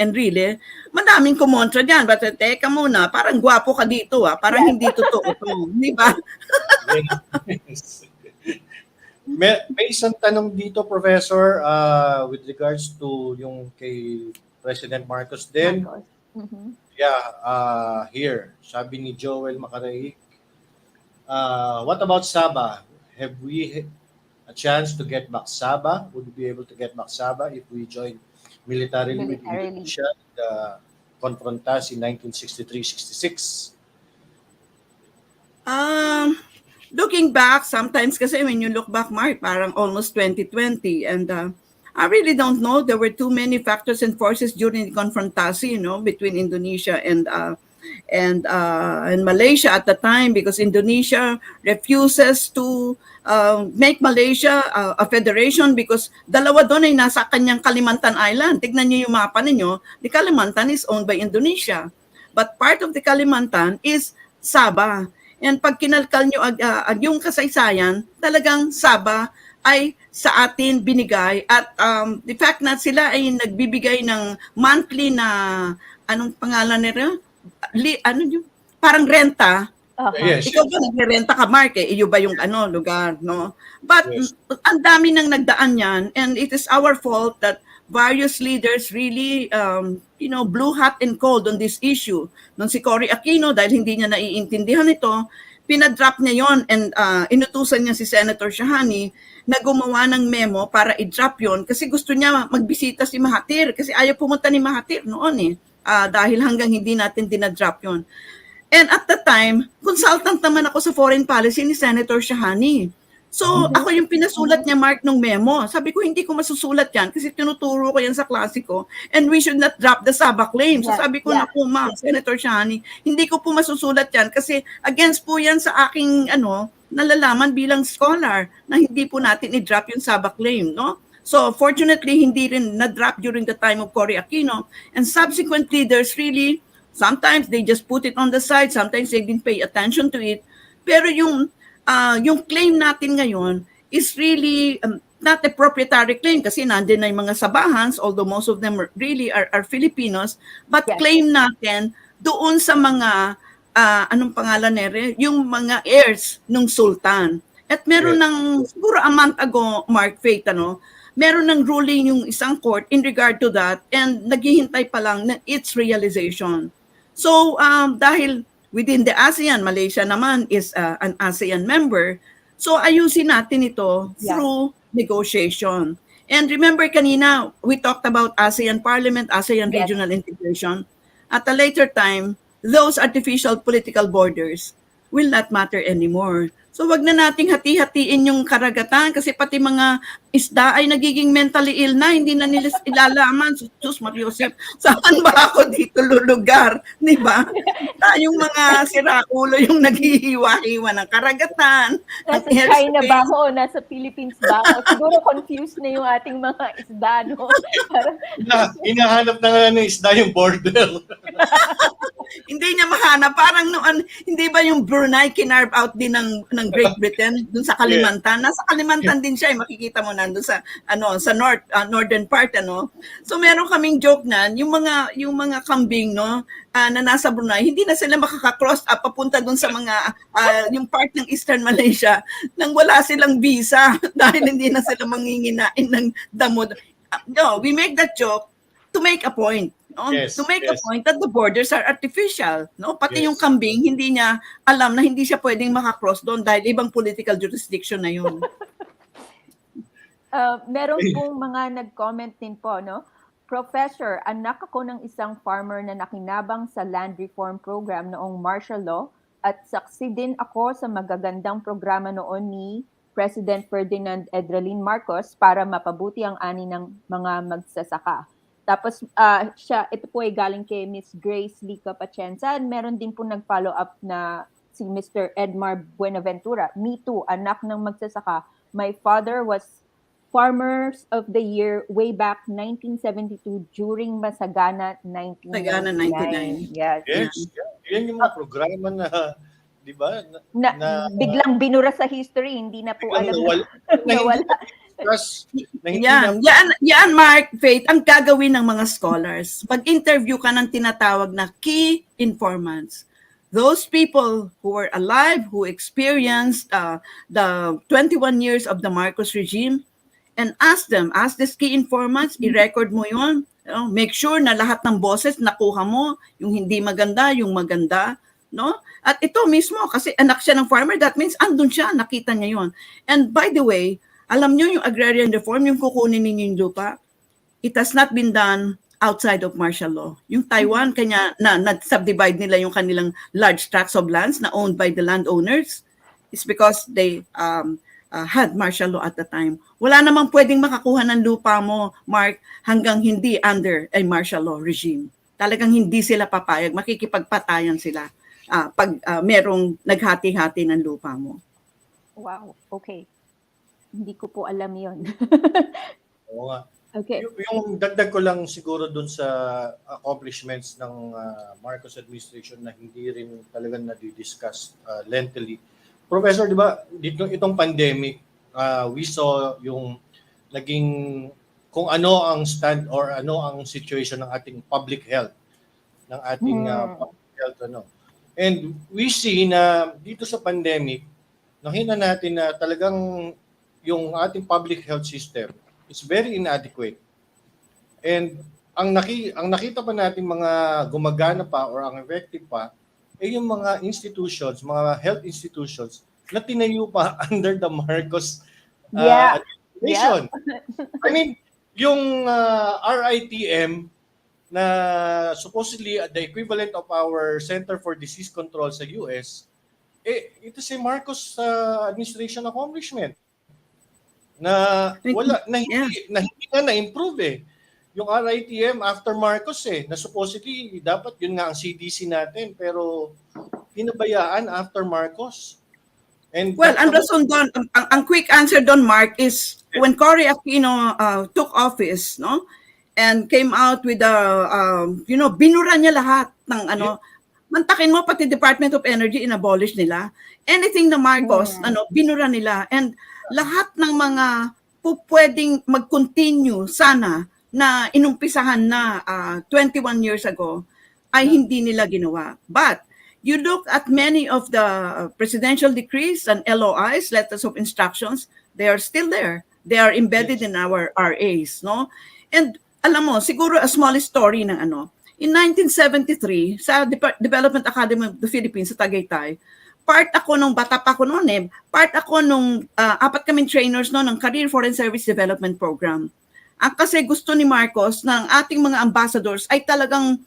Enrile. Madaming kumontra dyan. But teka muna, parang gwapo ka dito. Parang hindi totoo to. Di ba? May isang tanong dito, Professor, with regards to yung kay President Marcos din. Mhm. Yeah, here, sabi ni Joel Makaray, what about Sabah? Have we a chance to get back Sabah? Would we be able to get back Sabah if we join militarily with Militarily. Indonesia in the confrontas in 1963-66? Um, Looking back, sometimes kasi when you look back, Mark, parang almost 2020. And I really don't know. There were too many factors and forces during the confrontasi, between Indonesia and Malaysia at the time, because Indonesia refuses to make Malaysia a federation because dalawa doon ay nasa kanyang Kalimantan Island. Tignan niyo yung mapa ninyo. The Kalimantan is owned by Indonesia. But part of the Kalimantan is Sabah. And pag kinalkal nyo yung kasaysayan, talagang Sabah ay sa atin binigay at the fact na sila ay nagbibigay ng monthly na anong pangalan nila? Ano yung parang renta. Uh-huh. Yes, Ikaw ba nagre-renta ka, Mark? Iyo ba yung lugar, no? But yes. ang dami nang nagdaan yan, and it is our fault that various leaders really, blew hot and cold on this issue. Nung si Cory Aquino, dahil hindi niya naiintindihan ito, pinadrop niya yon and inutusan niya si Senator Shahani na gumawa ng memo para i-drop yon kasi gusto niya magbisita si Mahathir kasi ayaw pumunta ni Mahathir noon dahil hanggang hindi natin dinadrop yon. And at the time, consultant naman ako sa foreign policy ni Senator Shahani. So, ako yung pinasulat niya, Mark, ng memo. Sabi ko, hindi ko masusulat yan kasi tinuturo ko yan sa klase ko and we should not drop the Sabah claim. So, sabi ko, naku, ma'am, Senator Shahani, hindi ko po masusulat yan kasi against po yan sa aking, nalalaman bilang scholar na hindi po natin i-drop yung Sabah claim, no? So, fortunately, hindi rin na-drop during the time of Cory Aquino. And subsequent leaders really, sometimes they just put it on the side, sometimes they didn't pay attention to it. Pero yung claim natin ngayon is really not a proprietary claim kasi nandun na yung mga Sabahans, although most of them really are Filipinos, but claim natin doon sa mga, anong pangalan nere, yung mga heirs ng Sultan. At meron ng, siguro a month ago, Mark Faith, meron ng ruling yung isang court in regard to that and naghihintay pa lang na its realization. So, dahil within the ASEAN, Malaysia naman is an ASEAN member, so ayusin natin ito through negotiation. And remember kanina, we talked about ASEAN Parliament, ASEAN regional integration. At a later time, those artificial political borders will not matter anymore. So wag na nating hati-hatiin yung karagatan kasi pati mga isda ay nagiging mentally ill na, hindi na nila ilalaman. Sus, Mariosep, saan ba ako dito lulugar? Di ba? Tayong mga siraulo yung naghihiwa-hiwa ng karagatan. Nasa China ba ako? Nasa Philippines ba ako? Siguro confused na yung ating mga isda, no? Hinahanap na nga ng isda yung border. Hindi niya mahanap. Parang noon, hindi ba yung Brunei kinarve out din ng Great Britain dun sa Kalimantan? Nasa Kalimantan din siya, makikita mo nandun sa sa northern part So meron kaming joke na yung mga kambing na nasa Brunei, hindi na sila makaka-cross up papunta dun sa mga yung part ng Eastern Malaysia nang wala silang visa dahil hindi na sila manginginain ng damo. No, we make that joke to make a point. To make a point that the borders are artificial. Pati yung kambing, hindi niya alam na hindi siya pwedeng makakross doon dahil ibang political jurisdiction na yun. Meron pong mga nag-comment din po, no? Professor, anak ako ng isang farmer na nakinabang sa land reform program noong martial law at saksi din ako sa magagandang programa noon ni President Ferdinand Edralin Marcos para mapabuti ang ani ng mga magsasaka. Tapos ito po ay galing kay Miss Grace Lica Pacenza. Meron din po nag-follow up na si Mr. Edmar Buenaventura. Me too, anak ng magsasaka. My father was Farmers of the Year way back 1972 during Masagana 1999. Yes. Yan yung mga programa na, di ba? Na biglang binura sa history, hindi na po alam nawala. Yan, Mark, Faith, ang gagawin ng mga scholars. Pag-interview ka ng tinatawag na key informants. Those people who were alive, who experienced the 21 years of the Marcos regime, and ask these key informants, i-record mo yon. Make sure na lahat ng boses nakuha mo, yung hindi maganda, yung maganda, no? At ito mismo, kasi anak siya ng farmer, that means andun siya, nakita niya yon. And by the way, alam niyo yung agrarian reform, yung kukunin ninyo yung lupa, it has not been done outside of martial law. Yung Taiwan, kanya na-subdivide nila yung kanilang large tracts of lands na owned by the landowners. It's because they had martial law at the time. Wala namang pwedeng makakuha ng lupa mo, Mark, hanggang hindi under a martial law regime. Talagang hindi sila papayag, makikipagpatayan sila pag merong naghati-hati ng lupa mo. Wow, okay. Hindi ko po alam yon. Oo nga. Okay. Yung dagdag ko lang siguro dun sa accomplishments ng Marcos administration na hindi rin talagang nadi-discuss lengthily. Professor, di ba, dito itong pandemic, we saw yung naging kung ano ang stand or ano ang situation ng ating public health, ng ating public health And we see na dito sa pandemic, nakita natin na talagang yung ating public health system is very inadequate. And ang nakita pa natin mga gumagana pa or ang effective pa ay yung mga institutions, mga health institutions na tinayo pa under the Marcos administration. I mean, yung RITM na supposedly the equivalent of our Center for Disease Control sa US, ito si Marcos administration accomplishment na wala na hindi nga na-improve yung RITM after Marcos na supposedly dapat yun nga ang CDC natin pero pinabayaan after Marcos. And well, ang rason doon, ang quick answer doon, Mark, is when Cory Aquino took office, no, and came out with binura niya lahat ng mantakin mo pati Department of Energy inabolish nila. Anything na Marcos, binura nila. And lahat ng mga pwedeng mag-continue sana na inumpisahan na 21 years ago ay hindi nila ginawa. But you look at many of the presidential decrees and LOIs, letters of instructions, they are still there. They are embedded in our RAs, no? And alam mo, siguro a small story ng in 1973 sa Development Academy of the Philippines sa Tagaytay, part ako nung bata pa ako noon part ako nung apat kaming trainers ng Career Foreign Service Development Program. Kasi gusto ni Marcos ng ating mga ambassadors ay talagang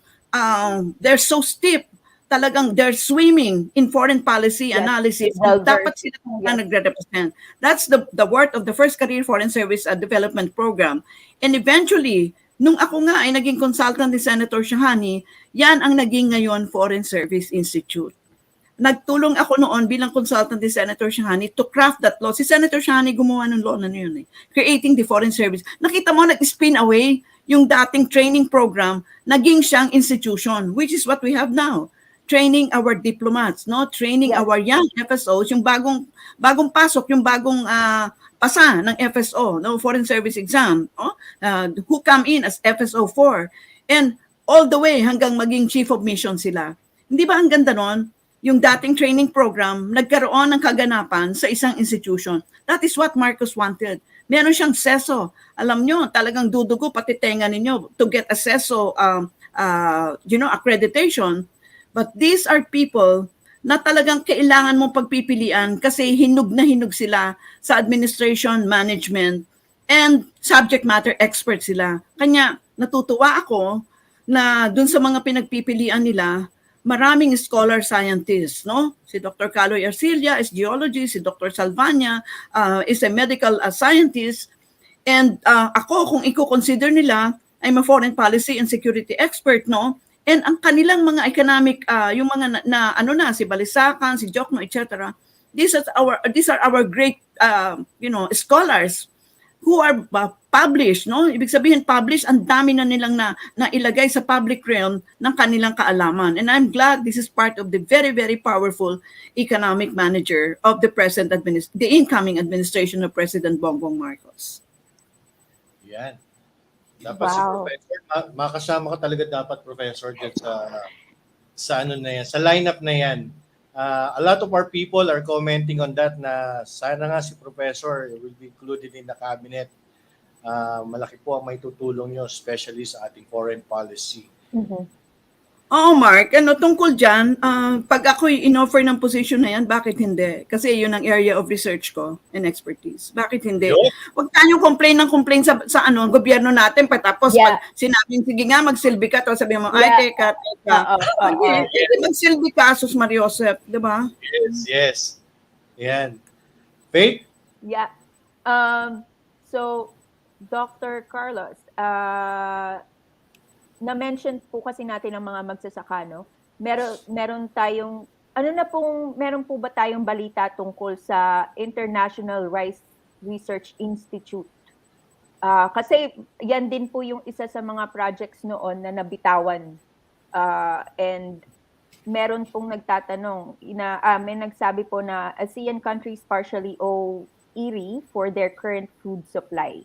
they're so steep, talagang they're swimming in foreign policy analysis. Dapat sila nagre-represent. That's the worth of the first Career Foreign Service Development Program. And eventually, nung ako nga ay naging consultant ni Senator Shahani, yan ang naging ngayon Foreign Service Institute. Nagtulong ako noon bilang consultant ni Senator Shahani to craft that law. Si Senator Shahani gumawa ng law na yun creating the Foreign Service. Nakita mo, nag-spin away yung dating training program, naging siyang institution, which is what we have now. Training our diplomats, no? Training our young FSOs, yung bagong pasok, yung bagong pasa ng FSO, no, Foreign Service exam, who come in as FSO 4 and all the way hanggang maging chief of mission sila. Hindi ba ang ganda nun? Yung dating training program, nagkaroon ng kaganapan sa isang institution. That is what Marcos wanted. Meron siyang seso. Alam nyo, talagang dudugo pati tenga ninyo to get a seso accreditation. But these are people na talagang kailangan mong pagpipilian kasi hinug na hinug sila sa administration, management, and subject matter expert sila. Kanya natutuwa ako na dun sa mga pinagpipilian nila, maraming scholar scientists, no? Si Dr. Caloy Arcilla is geologist, si Dr. Salvania is a medical scientist, and ako, kung i-consider nila, I'm a foreign policy and security expert, no? And ang kanilang mga economic, yung mga si Balisacan, si Jokno, etc. These are our great, scholars who are published, no? Ibig sabihin published, ang dami na nilang na ilagay sa public realm ng kanilang kaalaman. And I'm glad this is part of the very, very powerful economic manager of the the incoming administration of President Bongbong Marcos. Yan. Dapat si Professor, makasama ka talaga dapat, Professor, dyan sa lineup na yan. A lot of our people are commenting on that na sana nga si Professor will be included in the cabinet malaki po ang may tutulong nyo, especially sa ating foreign policy. Oo, Mark. Tungkol dyan, pag ako'y in-offer ng position na yan, bakit hindi? Kasi yun ang area of research ko and expertise. Bakit hindi? Yun. Huwag tayong complain sa gobyerno natin, patapos Yeah. pag sinabing, sige nga, magsilbi ka, tapos sabihin mo, Yeah. ay, teka. Hindi magsilbi ka, Sus Mariosep, di ba? Yes. Yan. Faith? Yeah. So, Dr. Carlos, na-mention po kasi natin ang mga magsasaka, no? Meron tayong, meron po ba tayong balita tungkol sa International Rice Research Institute? Kasi yan din po yung isa sa mga projects noon na nabitawan. And meron pong nagtatanong, may nagsabi po na ASEAN countries partially owe IRI for their current food supply.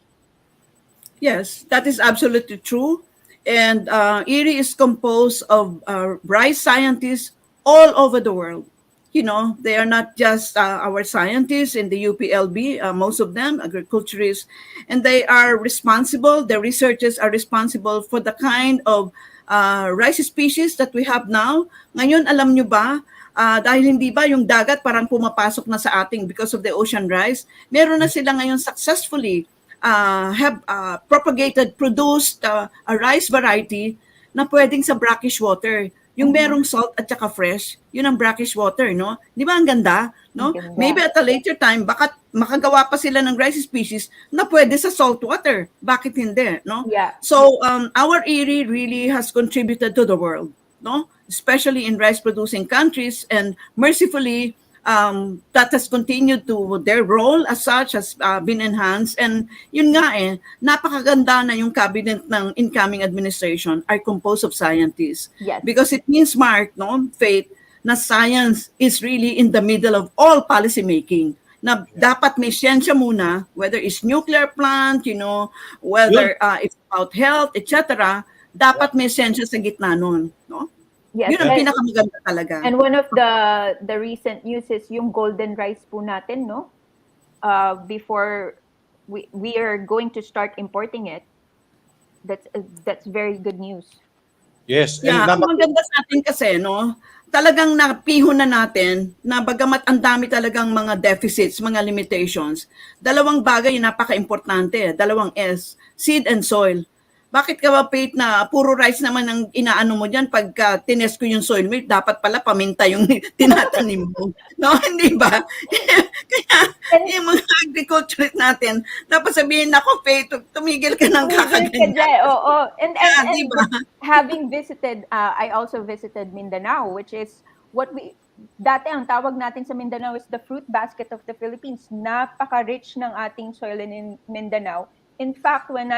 Yes, that is absolutely true. And IRI is composed of rice scientists all over the world. You know, they are not just our scientists in the UPLB, most of them agriculturists, and they are responsible, the researchers are responsible for the kind of rice species that we have now. Ngayon, alam nyo ba, dahil hindi ba yung dagat parang pumapasok na sa ating because of the ocean rise, meron na sila ngayon successfully have produced a rice variety na pwedeng sa brackish water. Yung merong salt at saka fresh, yun ang brackish water, no? Di ba ang ganda? No? Ang ganda. Maybe at a later time, baka makagawa pa sila ng rice species na pwede sa salt water. Bakit hindi? No? Yeah. So, our IRI really has contributed to the world, no? Especially in rice-producing countries, and mercifully, that has continued to their role as such has been enhanced. And yun nga napakaganda na yung cabinet ng incoming administration are composed of scientists. Yes. Because it means, Mark, no, Faith, na science is really in the middle of all policy making. Na dapat may siyensya muna, whether it's nuclear plant, you know, whether it's about health, etc. Dapat may siyensya sa gitna nun, no? Yes. Yun ang pinakamaganda talaga. And one of the recent news is yung golden rice po natin, no? Before we are going to start importing it. That's very good news. Yes. Yeah, ang maganda sa atin kasi, no, talagang napihon na natin na bagamat ang dami talagang mga deficits, mga limitations, dalawang bagay yung napaka-importante, dalawang S, seed and soil. Bakit ka ba, Pate, na puro rice naman ang inaano mo dyan pagka tinest ko yung soil mate, dapat pala paminta yung tinatanim mo. No, hindi ba? Kaya yung mga agriculturist natin, dapat sabihin, ako, Pate, tumigil ka ng kakaganyan. Oo. And diba? Having visited, I also visited Mindanao, which is dati ang tawag natin sa Mindanao is the fruit basket of the Philippines. Napaka-rich ng ating soil in Mindanao. In fact, when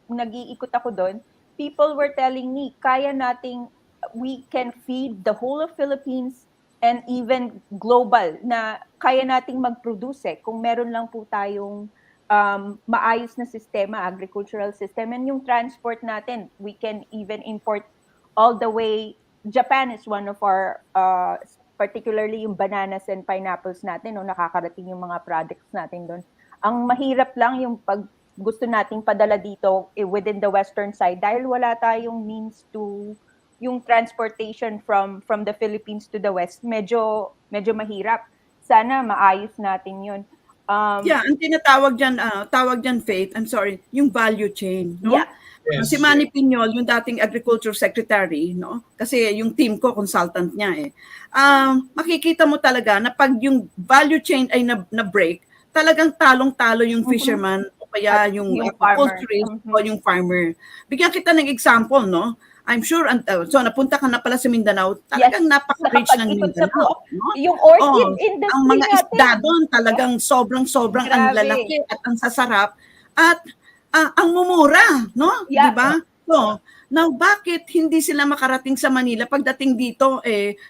nag-iikot ako doon, people were telling me, we can feed the whole of Philippines and even global, na kaya nating mag-produce kung meron lang po tayong maayos na sistema, agricultural system. And yung transport natin, we can even import all the way. Japan is one of our, particularly yung bananas and pineapples natin, no, nakakarating yung mga products natin doon. Ang mahirap lang yung pag gusto nating padala dito within the western side dahil wala tayong means to yung transportation from the Philippines to the west, medyo mahirap. Sana maayos natin yun. Ang tinatawag dyan, Faith, I'm sorry, yung value chain, no? Yeah. Si Manny Piñol, yung dating agriculture secretary, no? Kasi yung team ko, consultant niya makikita mo talaga na pag yung value chain ay na-break, talagang talong-talo yung fisherman o kaya yung agriculturist o yung farmer. Bigyan kita ng example, no? I'm sure, so napunta ka na pala sa Mindanao, talagang napaka-rich ng Mindanao. No? Yung orchid industry ang mga natin. isda doon talagang sobrang ang lalaki at ang sasarap at ang mumura, no? Yeah. Di ba? So, now bakit hindi sila makarating sa Manila pagdating dito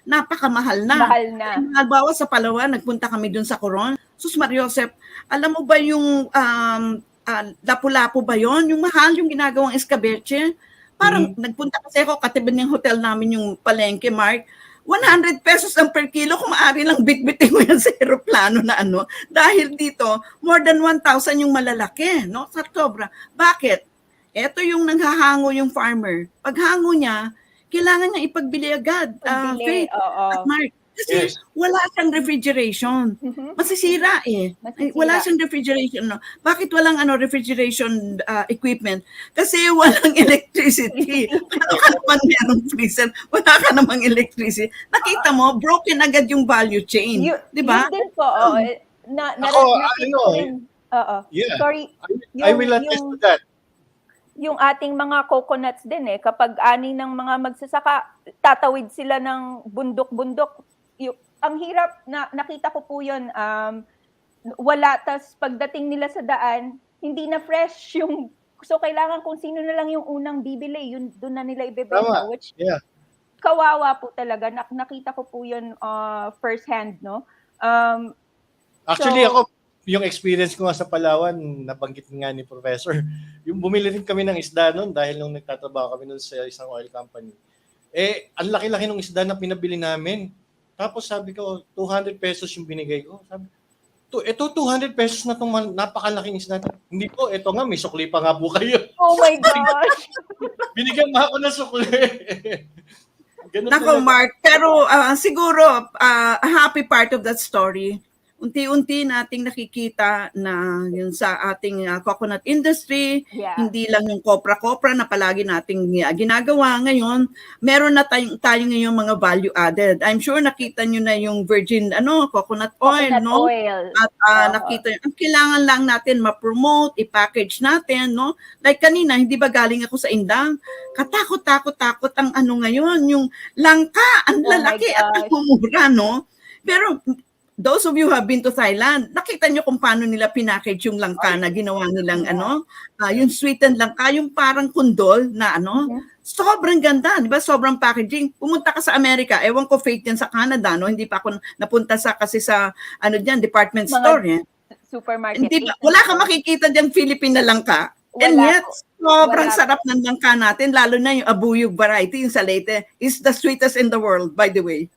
napakamahal na. Mahal na. Halimbawa sa Palawan, nagpunta kami doon sa Coron. Sus Mariosep, alam mo ba yung lapu-lapu ba yon? Yung mahal, yung ginagawang escabeche? Parang nagpunta kasi ako, katabi ng hotel namin yung palengke, Mark. 100 pesos ang per kilo, kung maaari lang bitbitin mo yan sa aeroplano na ano. Dahil dito, more than 1,000 yung malalaki, no? Sa sobra. Bakit? Ito yung nanghahango yung farmer. Paghango niya, kailangan niya ipagbili agad. Pagbili, Faith oo. at Mark. Kasi Yes. wala siyang refrigeration. Mhm. Masisira eh. Masisira. Wala siyang refrigeration. No? Bakit walang refrigeration equipment? Kasi walang electricity. Paano ka naman merong freezer? Wala ka namang electricity. Nakita mo, broken agad yung value chain. Di ba? Yun din po, oo. Ako, Nakita ko rin. Oo. Yeah. Sorry. I will attest to that. Yung ating mga coconuts din kapag ani ng mga magsasaka, tatawid sila ng bundok-bundok. Ang hirap, nakita ko po yun, wala, tas pagdating nila sa daan, hindi na fresh yung, so kailangan kung sino na lang yung unang bibili, yun doon na nila ibebenta, which kawawa po talaga. Nakita ko po yun first hand, no? Actually, ako, yung experience ko nga sa Palawan, nabanggit nga ni Professor, yung bumili rin kami ng isda noon dahil nung nagtatrabaho kami noon sa isang oil company. Ang laki-laki ng isda na pinabili namin. Tapos sabi ko, 200 pesos yung binigay ko. Sabi, ito 200 pesos na itong napakalaking isda. Hindi po, ito nga, may sukli pa nga po kayo. Oh my gosh! Binigyan mo ako ng sukli. Nako, Mark, pero siguro, a happy part of that story, unti-unti nating nakikita na yun sa ating coconut industry, hindi lang yung kopra-kopra na palagi nating ginagawa ngayon, meron na tayo ngayon mga value added. I'm sure nakita nyo na yung virgin coconut oil, no? Oil. At nakita nyo, ang kailangan lang natin ma-promote, i-package natin, no? Like kanina, hindi ba galing ako sa Indang? Katakot-takot ang ngayon, yung langka, ang lalaki at ang mumura, no? Pero those of you who have been to Thailand, nakita nyo kung paano nila pinackage yung langka na ginawa nilang yung sweetened langka, yung parang kundol na sobrang ganda, di ba? Sobrang packaging. Pumunta ka sa Amerika, ewan ko fake yan sa Canada, no? Hindi pa ako napunta kasi sa department store, Supermarket. Hindi ba? Wala kang makikita diyan Philippine na langka. And yet, sobrang sarap ng langka natin, lalo na yung abuyog variety, yung sa Leyte, is the sweetest in the world, by the way.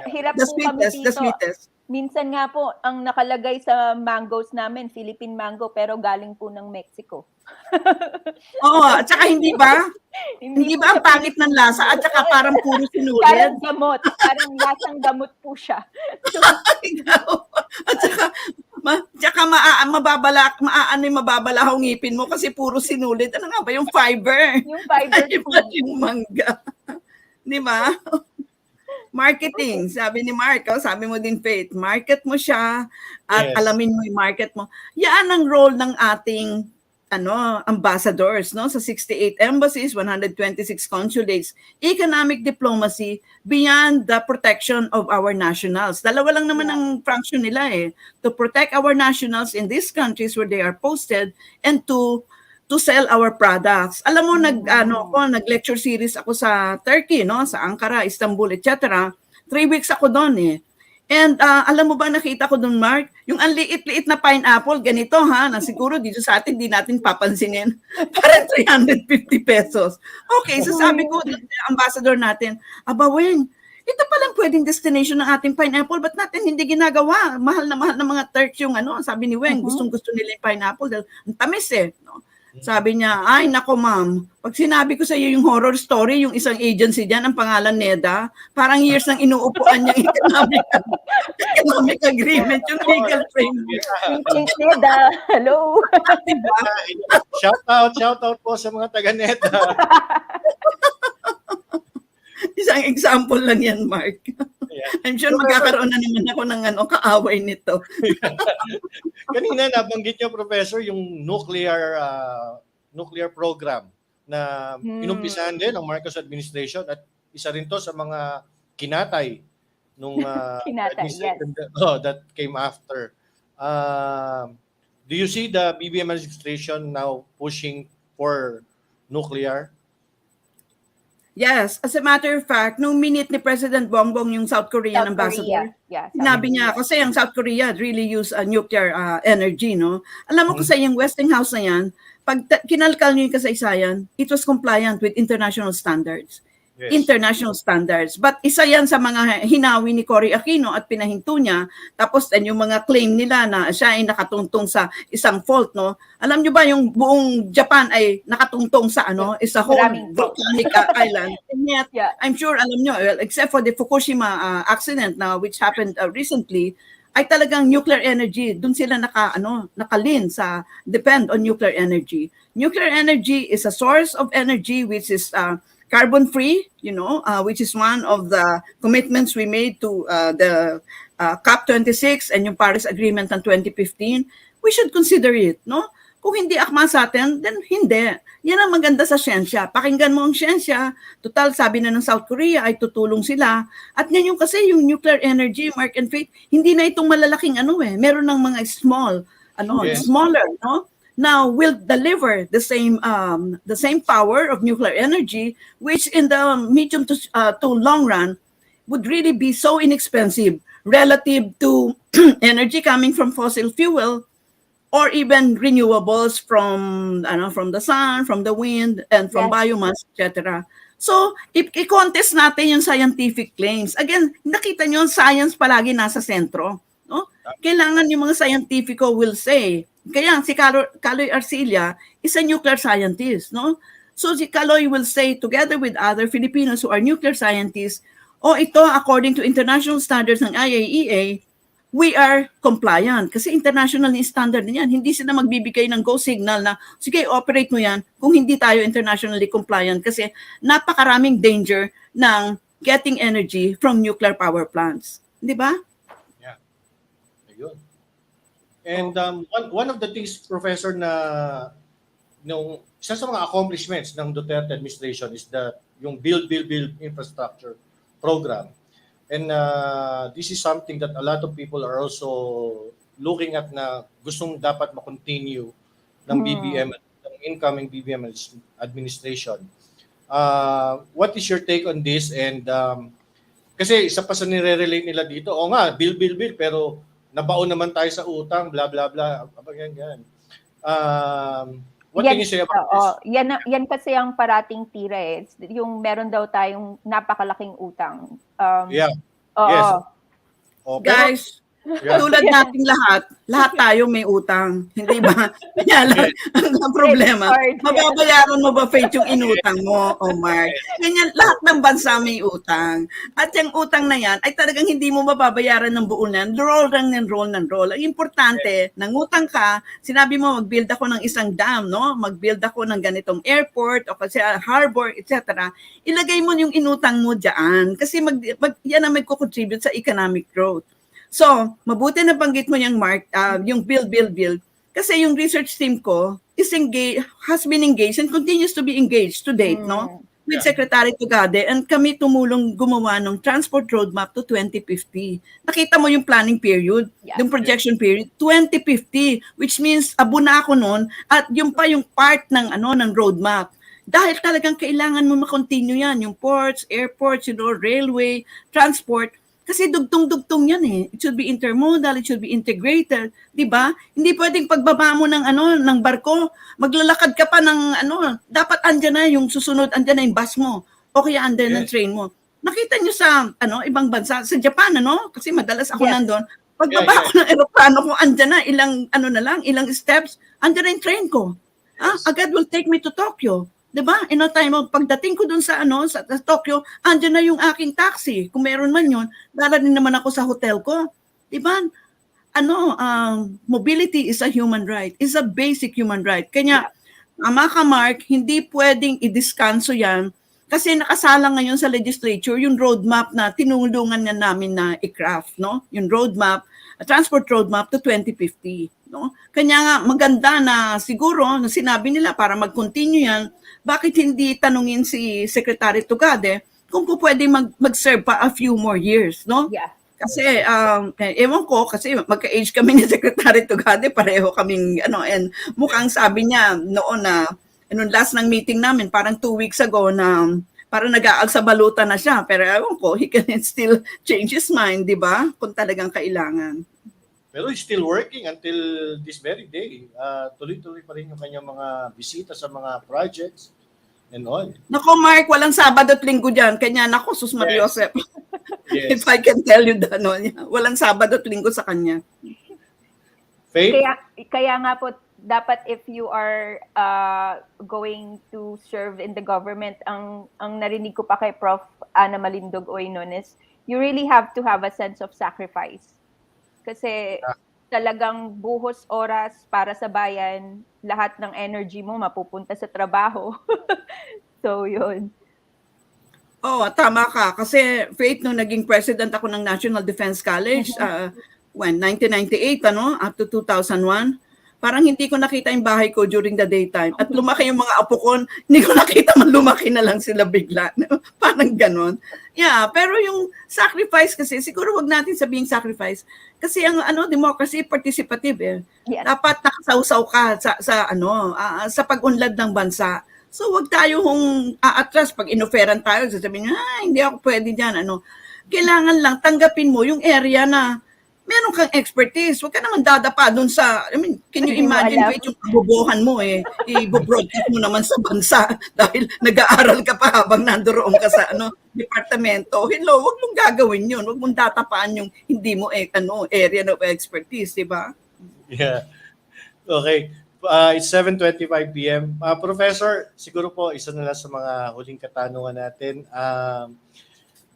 Hirap the po sweetest, kami dito. the sweetest. Minsan nga po, ang nakalagay sa mangoes namin, Philippine mango, pero galing po ng Mexico. Oo, at saka hindi ba? Hindi ba ang pangit ng lasa? At saka parang puro sinulid? Parang gamot. Parang lasang gamot po siya. So, at saka mababala ang ngipin mo kasi puro sinulid. Ano nga ba yung fiber? Yung fiber po. Yung mangga. Di ba? Marketing, sabi ni Mark, sabi mo din Faith, market mo siya at alamin mo yung market mo. Yan ang role ng ating ambassadors, no, sa 68 embassies, 126 consulates. Economic diplomacy beyond the protection of our nationals. Dalawa lang naman ang function nila to protect our nationals in these countries where they are posted and to sell our products. Alam mo, nag-lecture series ako sa Turkey, no, sa Ankara, Istanbul, etc. 3 weeks ako doon And alam mo ba, nakita ko doon, Mark, yung ang liit-liit na pineapple, ganito na siguro dito sa atin, di natin papansinin. Parang 350 pesos. Okay, so sabi ko, ambassador natin, Weng, ito palang pwedeng destination ng ating pineapple, ba't natin hindi ginagawa? Mahal na mga Turks yung sabi ni Weng, gustong-gusto nila yung pineapple dahil ang tamis no? Sabi niya, ay nako ma'am, pag sinabi ko sa iyo yung horror story, yung isang agency diyan, ang pangalan NEDA, parang years nang inuupuan niyang economic agreement, yung legal framework. NEDA, hello. Diba? Shout out po sa mga taga NEDA. Isang example lang yan, Mark. I'm sure magkakaroon na naman ako ng kaaway nito. Kanina nabanggit niyo, Professor, yung nuclear program na inumpisahan din ng Marcos administration at isa rin to sa mga kinatay nung administration that came after. Do you see the BBM administration now pushing for nuclear? Yes, as a matter of fact, nung minute ni President Bongbong yung South Korean ambassador, sinabi niya, kasi ang South Korea really use nuclear energy, no? Alam mo ko sa yung Westinghouse na yan, pag kinalkal niyo yung kasaysayan, it was compliant with international standards. international standards. But isa yan sa mga hinawi ni Cory Aquino at pinahinto niya. Tapos yung mga claim nila na siya ay nakatungtong sa isang fault, no? Alam niyo ba yung buong Japan ay nakatungtong sa is a whole Maraming fault. volcanic island. And yet, Yeah. I'm sure alam niyo, well, except for the Fukushima accident na which happened recently, ay talagang nuclear energy. Doon sila nakalin sa depend on nuclear energy. Nuclear energy is a source of energy which is carbon free, which is one of the commitments we made to the COP26 and yung Paris Agreement ng 2015. We should consider it, no? Kung hindi akma sa atin, then hindi. Yan ang maganda sa siyensya. Pakinggan mo ang siyensya. Total, sabi na ng South Korea ay tutulong sila. At ngayon kasi yung nuclear energy, Mark and Faith, hindi na itong malalaking meron ng mga smaller, no? Now will deliver the same power of nuclear energy, which in the medium to long run would really be so inexpensive relative to energy coming from fossil fuel or even renewables from the sun, from the wind, and from biomass, etc. So, i-contest natin yung scientific claims. Again, nakita nyo, science palagi nasa sentro. No? Kailangan yung mga scientifico will say. Kaya si Caloy Arcilla is a nuclear scientist. No? So si Caloy will say, together with other Filipinos who are nuclear scientists, ito, according to international standards ng IAEA, we are compliant. Kasi international standard niyan. Hindi sila magbibigay ng go signal na, sige, operate mo yan kung hindi tayo internationally compliant. Kasi napakaraming danger ng getting energy from nuclear power plants. Di ba? Yeah. Ayun. And one of the things, Professor, na isa sa mga accomplishments ng Duterte administration is yung Build Infrastructure Program. And this is something that a lot of people are also looking at na gustong dapat makontinue ng BBM, ng incoming BBM administration. What is your take on this? And kasi isa pa sa nire-relate nila dito, bill, pero nabaon naman tayo sa utang, blah, blah, blah. Ganyan. What can you say about this? Yan kasi ang parating tira eh. Yung meron daw tayong napakalaking utang. Yeah. Oo. Yes. Guys, tulad nating lahat tayo may utang. Hindi ba? Kaya lang, ang problema, mababayaran mo ba, Faith, yung inutang mo, Mark? Ganyan, lahat ng bansa may utang. At yung utang na yan, ay talagang hindi mo mababayaran ng buo nan. Roll. Ang importante, nangutang ka, sinabi mo, mag-build ako ng isang dam, no? Mag-build ako ng ganitong airport o kasi harbor, etc. Ilagay mo yung inutang mo dyan. Kasi yan ang magkukontribute sa economic growth. So, mabuti na banggit mo yung Mark, yung build. Kasi yung research team ko has been engaged and continues to be engaged to date, no? With Secretary Tugade, and kami tumulong gumawa ng transport roadmap to 2050. Nakita mo yung planning period, yung projection period, 2050, which means abuna ako noon at yung pa yung part ng ng roadmap. Dahil talagang kailangan mo ma-continue yan, yung ports, airports, railway, transport. Kasi dugtong-dugtong yan eh. It should be intermodal, it should be integrated, 'di ba? Hindi pwedeng pagbaba mo ng barko, maglalakad ka pa ng dapat andyan na yung susunod, andyan na yung bus mo o kaya andyan na train mo. Nakita niyo sa ibang bansa, sa Japan kasi madalas ako nandoon. Pagbaba ko ng eroplano ko, andyan na ilang steps, andyan na yung train ko. Agad will take me to Tokyo. 'Di ba? Pagdating ko dun sa Tokyo, andyan na yung aking taxi. Kung meron man 'yon, darating naman ako sa hotel ko. 'Di ba? Mobility is a human right. Is a basic human right. Kanya ama ka, Mark, hindi pwedeng i-discanso 'yan kasi nakasalang ngayon sa legislature yung roadmap na tinulungan na namin na i-craft, no? Yung roadmap, transport roadmap to 2050, no? Kanya nga maganda na siguro na sinabi nila para mag-continue 'yan. Bakit hindi tanungin si Secretary Tugade kung po pwede mag-serve pa a few more years, no? Yeah. Kasi, ewan ko, kasi magka-age kami ni Secretary Tugade, pareho kaming, and mukhang sabi niya noon na, last ng meeting namin, parang 2 weeks ago na, parang nag-aal sa baluta na siya, pero ewan ko, he can still change his mind, di ba? Kung talagang kailangan. Pero he's still working until this very day. Tuloy-tuloy pa rin yung kanyang mga bisita sa mga projects. and all. Nako, Mark, walang Sabado at Linggo dyan. Kanya, nako, Sus Maria Josep. Yes. If I can tell you that, no, walang Sabado at Linggo sa kanya. Faith? Kaya nga po, dapat if you are going to serve in the government, ang narinig ko pa kay Prof. Ana Malindog Oynon is, you really have to have a sense of sacrifice. Kasi talagang buhos oras para sa bayan, lahat ng energy mo mapupunta sa trabaho. So, yun. Oh, tama ka. Kasi, Faith, nung naging president ako ng National Defense College, when 1998, up to 2001, parang hindi ko nakita yung bahay ko during the daytime. At lumaki yung mga apo ko, hindi ko nakita man lumaki na lang sila bigla. Parang ganon. Yeah, pero yung sacrifice kasi, siguro wag natin sabihing sacrifice. Kasi ang democracy, participative eh. Yes. Dapat nakasawsaw ka sa pag-unlad ng bansa. So, wag tayo aatras pag inoferan tayo, sasabihin, hindi ako pwede dyan. Kailangan lang tanggapin mo yung area na meron kang expertise. Huwag ka naman dadapa dun sa, can you imagine yung kabubuhan mo i-broadcast mo naman sa bansa dahil nag-aaral ka pa habang nandoon ka sa departamento. Hello, huwag mong gagawin yun. Huwag mong tatapaan yung hindi mo area of expertise, di ba? Yeah. Okay. It's 7:25 p.m. Professor, siguro po isa na lang sa mga huling katanungan natin.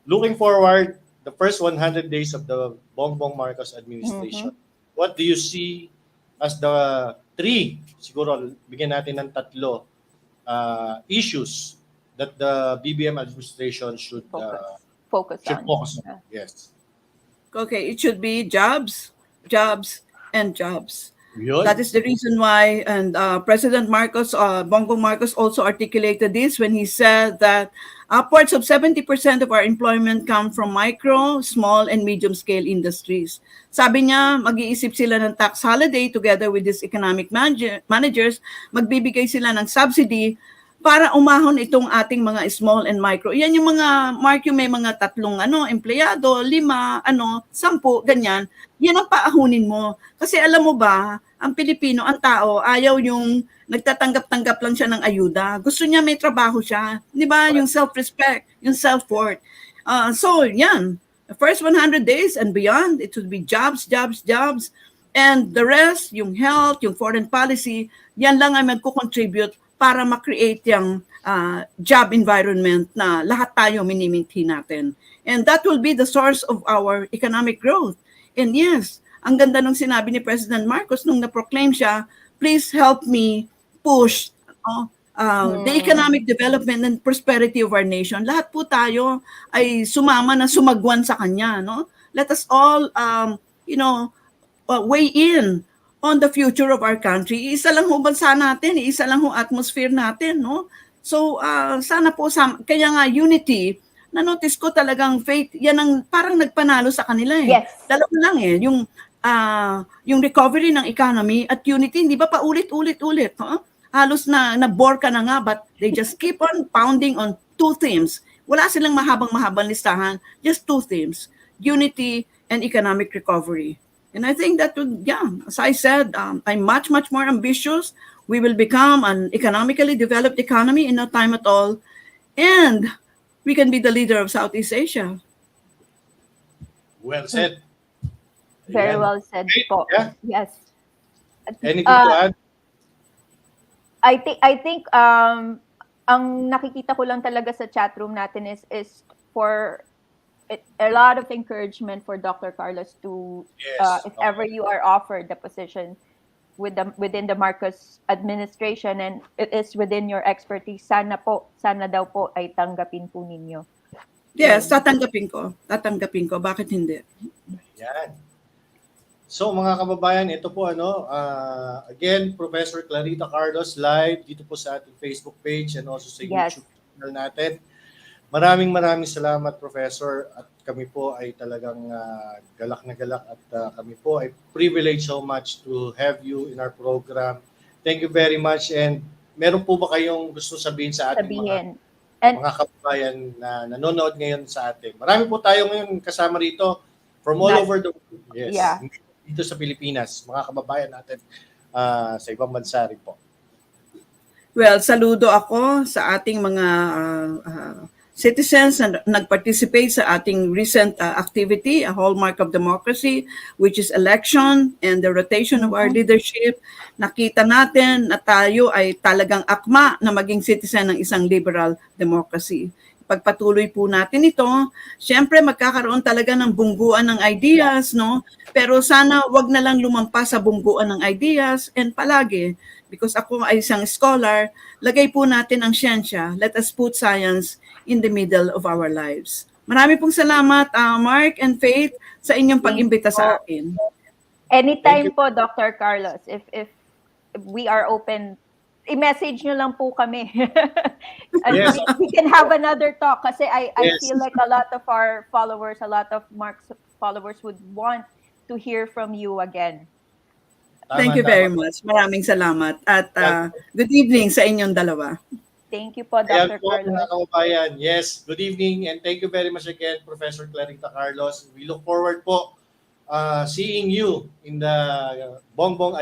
Looking forward, the first 100 days of the Bongbong Marcos administration, what do you see as the three, siguro bigyan natin ng tatlo, issues that the BBM administration should focus on? Yes. Okay, it should be jobs, and jobs. Yun. That is the reason why, and President Marcos, Bongbong Marcos also articulated this when he said that upwards of 70% of our employment come from micro, small, and medium-scale industries. Sabi niya, mag-iisip sila ng tax holiday together with these economic managers, magbibigay sila ng subsidy para umahon itong ating mga small and micro. Yan yung mga, Mark, yung may mga tatlong empleyado, 5, 10, ganyan. Yan ang paahunin mo. Kasi alam mo ba, ang Pilipino, ang tao, ayaw yung nagtatanggap-tanggap lang siya ng ayuda. Gusto niya may trabaho siya. Di ba? Yung self-respect, yung self-worth. So, yan. The first 100 days and beyond, it would be jobs. And the rest, yung health, yung foreign policy, yan lang ay magkukontribute para ma-create yung job environment na lahat tayo miniminti natin. And that will be the source of our economic growth. And yes, ang ganda nung sinabi ni President Marcos nung na-proclaim siya, please help me push the economic development and prosperity of our nation. Lahat po tayo ay sumama na sumagwan sa kanya. No? Let us all, weigh in on the future of our country. Isa lang ho bansa natin, isa lang ho atmosphere natin, no? So, sana po, kaya nga unity, na-notice ko talagang Faith, yan ang parang nagpanalo sa kanila eh. Yes. Dalawa lang eh, yung recovery ng economy at unity, hindi ba pa ulit-ulit, no? Halos na-bore ka na nga, but they just keep on pounding on two themes. Wala silang mahabang listahan, just two themes, unity and economic recovery. And I think that would, as I said, I'm much more ambitious. We will become an economically developed economy in no time at all. And we can be the leader of Southeast Asia. Well said. Very well said po. Yeah. Yes. Anything to add? I think ang nakikita ko lang talaga sa chat room natin is for a lot of encouragement for Dr. Carlos to, if ever you are offered the position within the Marcos administration and it is within your expertise, sana daw po ay tanggapin po ninyo. Yes, tatanggapin ko. Bakit hindi? Yan. So mga kababayan, ito po again, Professor Clarita Carlos live dito po sa ating Facebook page and also sa YouTube channel natin. Maraming salamat, Professor, at kami po ay talagang galak na galak at kami po ay privileged so much to have you in our program. Thank you very much, and meron po ba kayong gusto sabihin sa ating mga kababayan na nanonood ngayon sa atin? Marami po tayo ngayon kasama rito from all over the world. Yes. Yeah. Dito sa Pilipinas, mga kababayan natin sa ibang bansa rin po. Well, saludo ako sa ating mga citizens na nag-participate sa ating recent activity, a hallmark of democracy, which is election and the rotation of our leadership. Nakita natin na tayo ay talagang akma na maging citizen ng isang liberal democracy. Pagpatuloy po natin ito, syempre magkakaroon talaga ng bungguan ng ideas, no? Pero sana wag na lang lumampas sa bungguan ng ideas and palagi, because ako ay isang scholar, lagay po natin ang siyensya. Let us put science in the middle of our lives. Marami pong salamat, Mark and Faith, sa inyong pag-imbita sa akin. Anytime po, Dr. Carlos, if we are open, i-message nyo lang po kami. And Yes. we can have another talk kasi I Yes. feel like a lot of our followers, a lot of Mark's followers would want to hear from you again. Thank you very much. Maraming salamat. At good evening sa inyong dalawa. Thank you po, Ayan Dr. po, Carlos. mga kababayan. Yes, good evening and thank you very much again, Professor Clarita Carlos. We look forward po seeing you in the Bongbong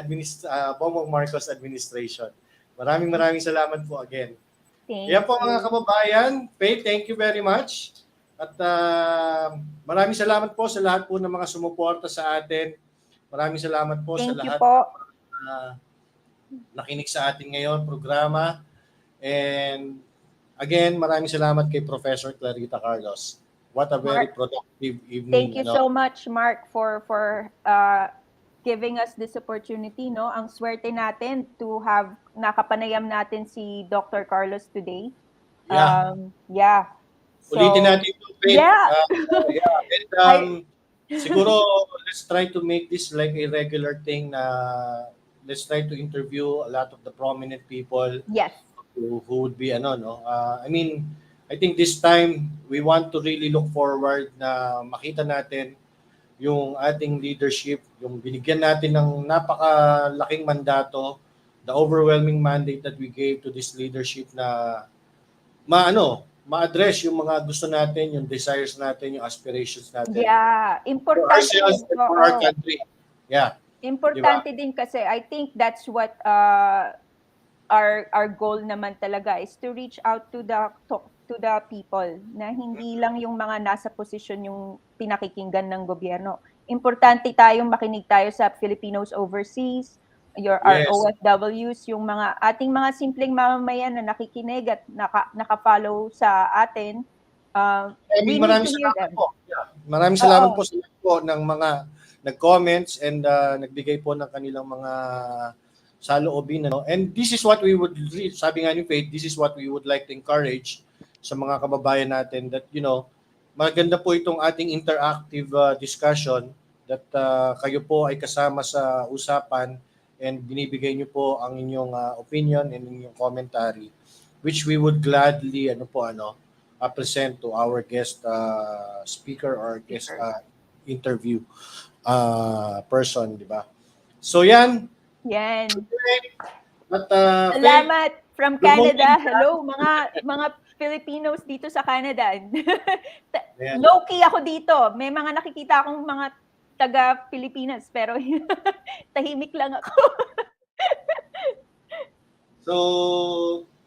Marcos administration. Maraming salamat po again. Ayan po mga kababayan. Faith, thank you very much. At maraming salamat po sa lahat po ng mga sumuporta sa atin. Maraming salamat po sa lahat na nakinig sa atin ngayon programa. And again, maraming salamat kay Professor Clarita Carlos. What a very productive evening. Thank you so much, Mark, for giving us this opportunity. No, ang swerte natin to have nakapanayam natin si Dr. Carlos today. Yeah. So, ulitin natin ito, Faith. Yeah. And siguro, let's try to make this like a regular thing na let's try to interview a lot of the prominent people. Yes. Who would be I mean, I think this time we want to really look forward na makita natin yung ating leadership, yung binigyan natin ng napakalaking mandato, the overwhelming mandate that we gave to this leadership na ma-address yung mga gusto natin, yung desires natin, yung aspirations natin. Yeah, for ourselves and for our country. Yeah. Importante din kasi I think that's what our goal naman talaga is to reach out to the people, na hindi lang yung mga nasa posisyon yung pinakikinggan ng gobyerno. Importante tayong makinig tayo sa Filipinos overseas, our OFWs, yung ating mga simpleng mamamayan na nakikinig at naka-follow sa atin. Maraming salamat po. Yeah. Maraming salamat po sa lahat po ng mga nag-comments and nagbigay po ng kanilang mga saloobin. And this is what we would, sabi nga ni Faith, this is what we would like to encourage sa mga kababayan natin that, maganda po itong ating interactive discussion that kayo po ay kasama sa usapan and binibigay niyo po ang inyong opinion and inyong commentary, which we would gladly present to our guest speaker or guest interview person, di ba? So yan. At, salamat from Canada. Hello mga Filipinos dito sa Canada. Low-key ako dito. May mga nakikita akong mga taga-Pilipinas, pero tahimik lang ako. So,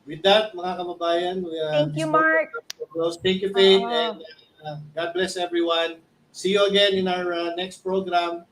with that, mga kababayan, thank you, Mark. Thank you, Faith, and God bless everyone. See you again in our next program.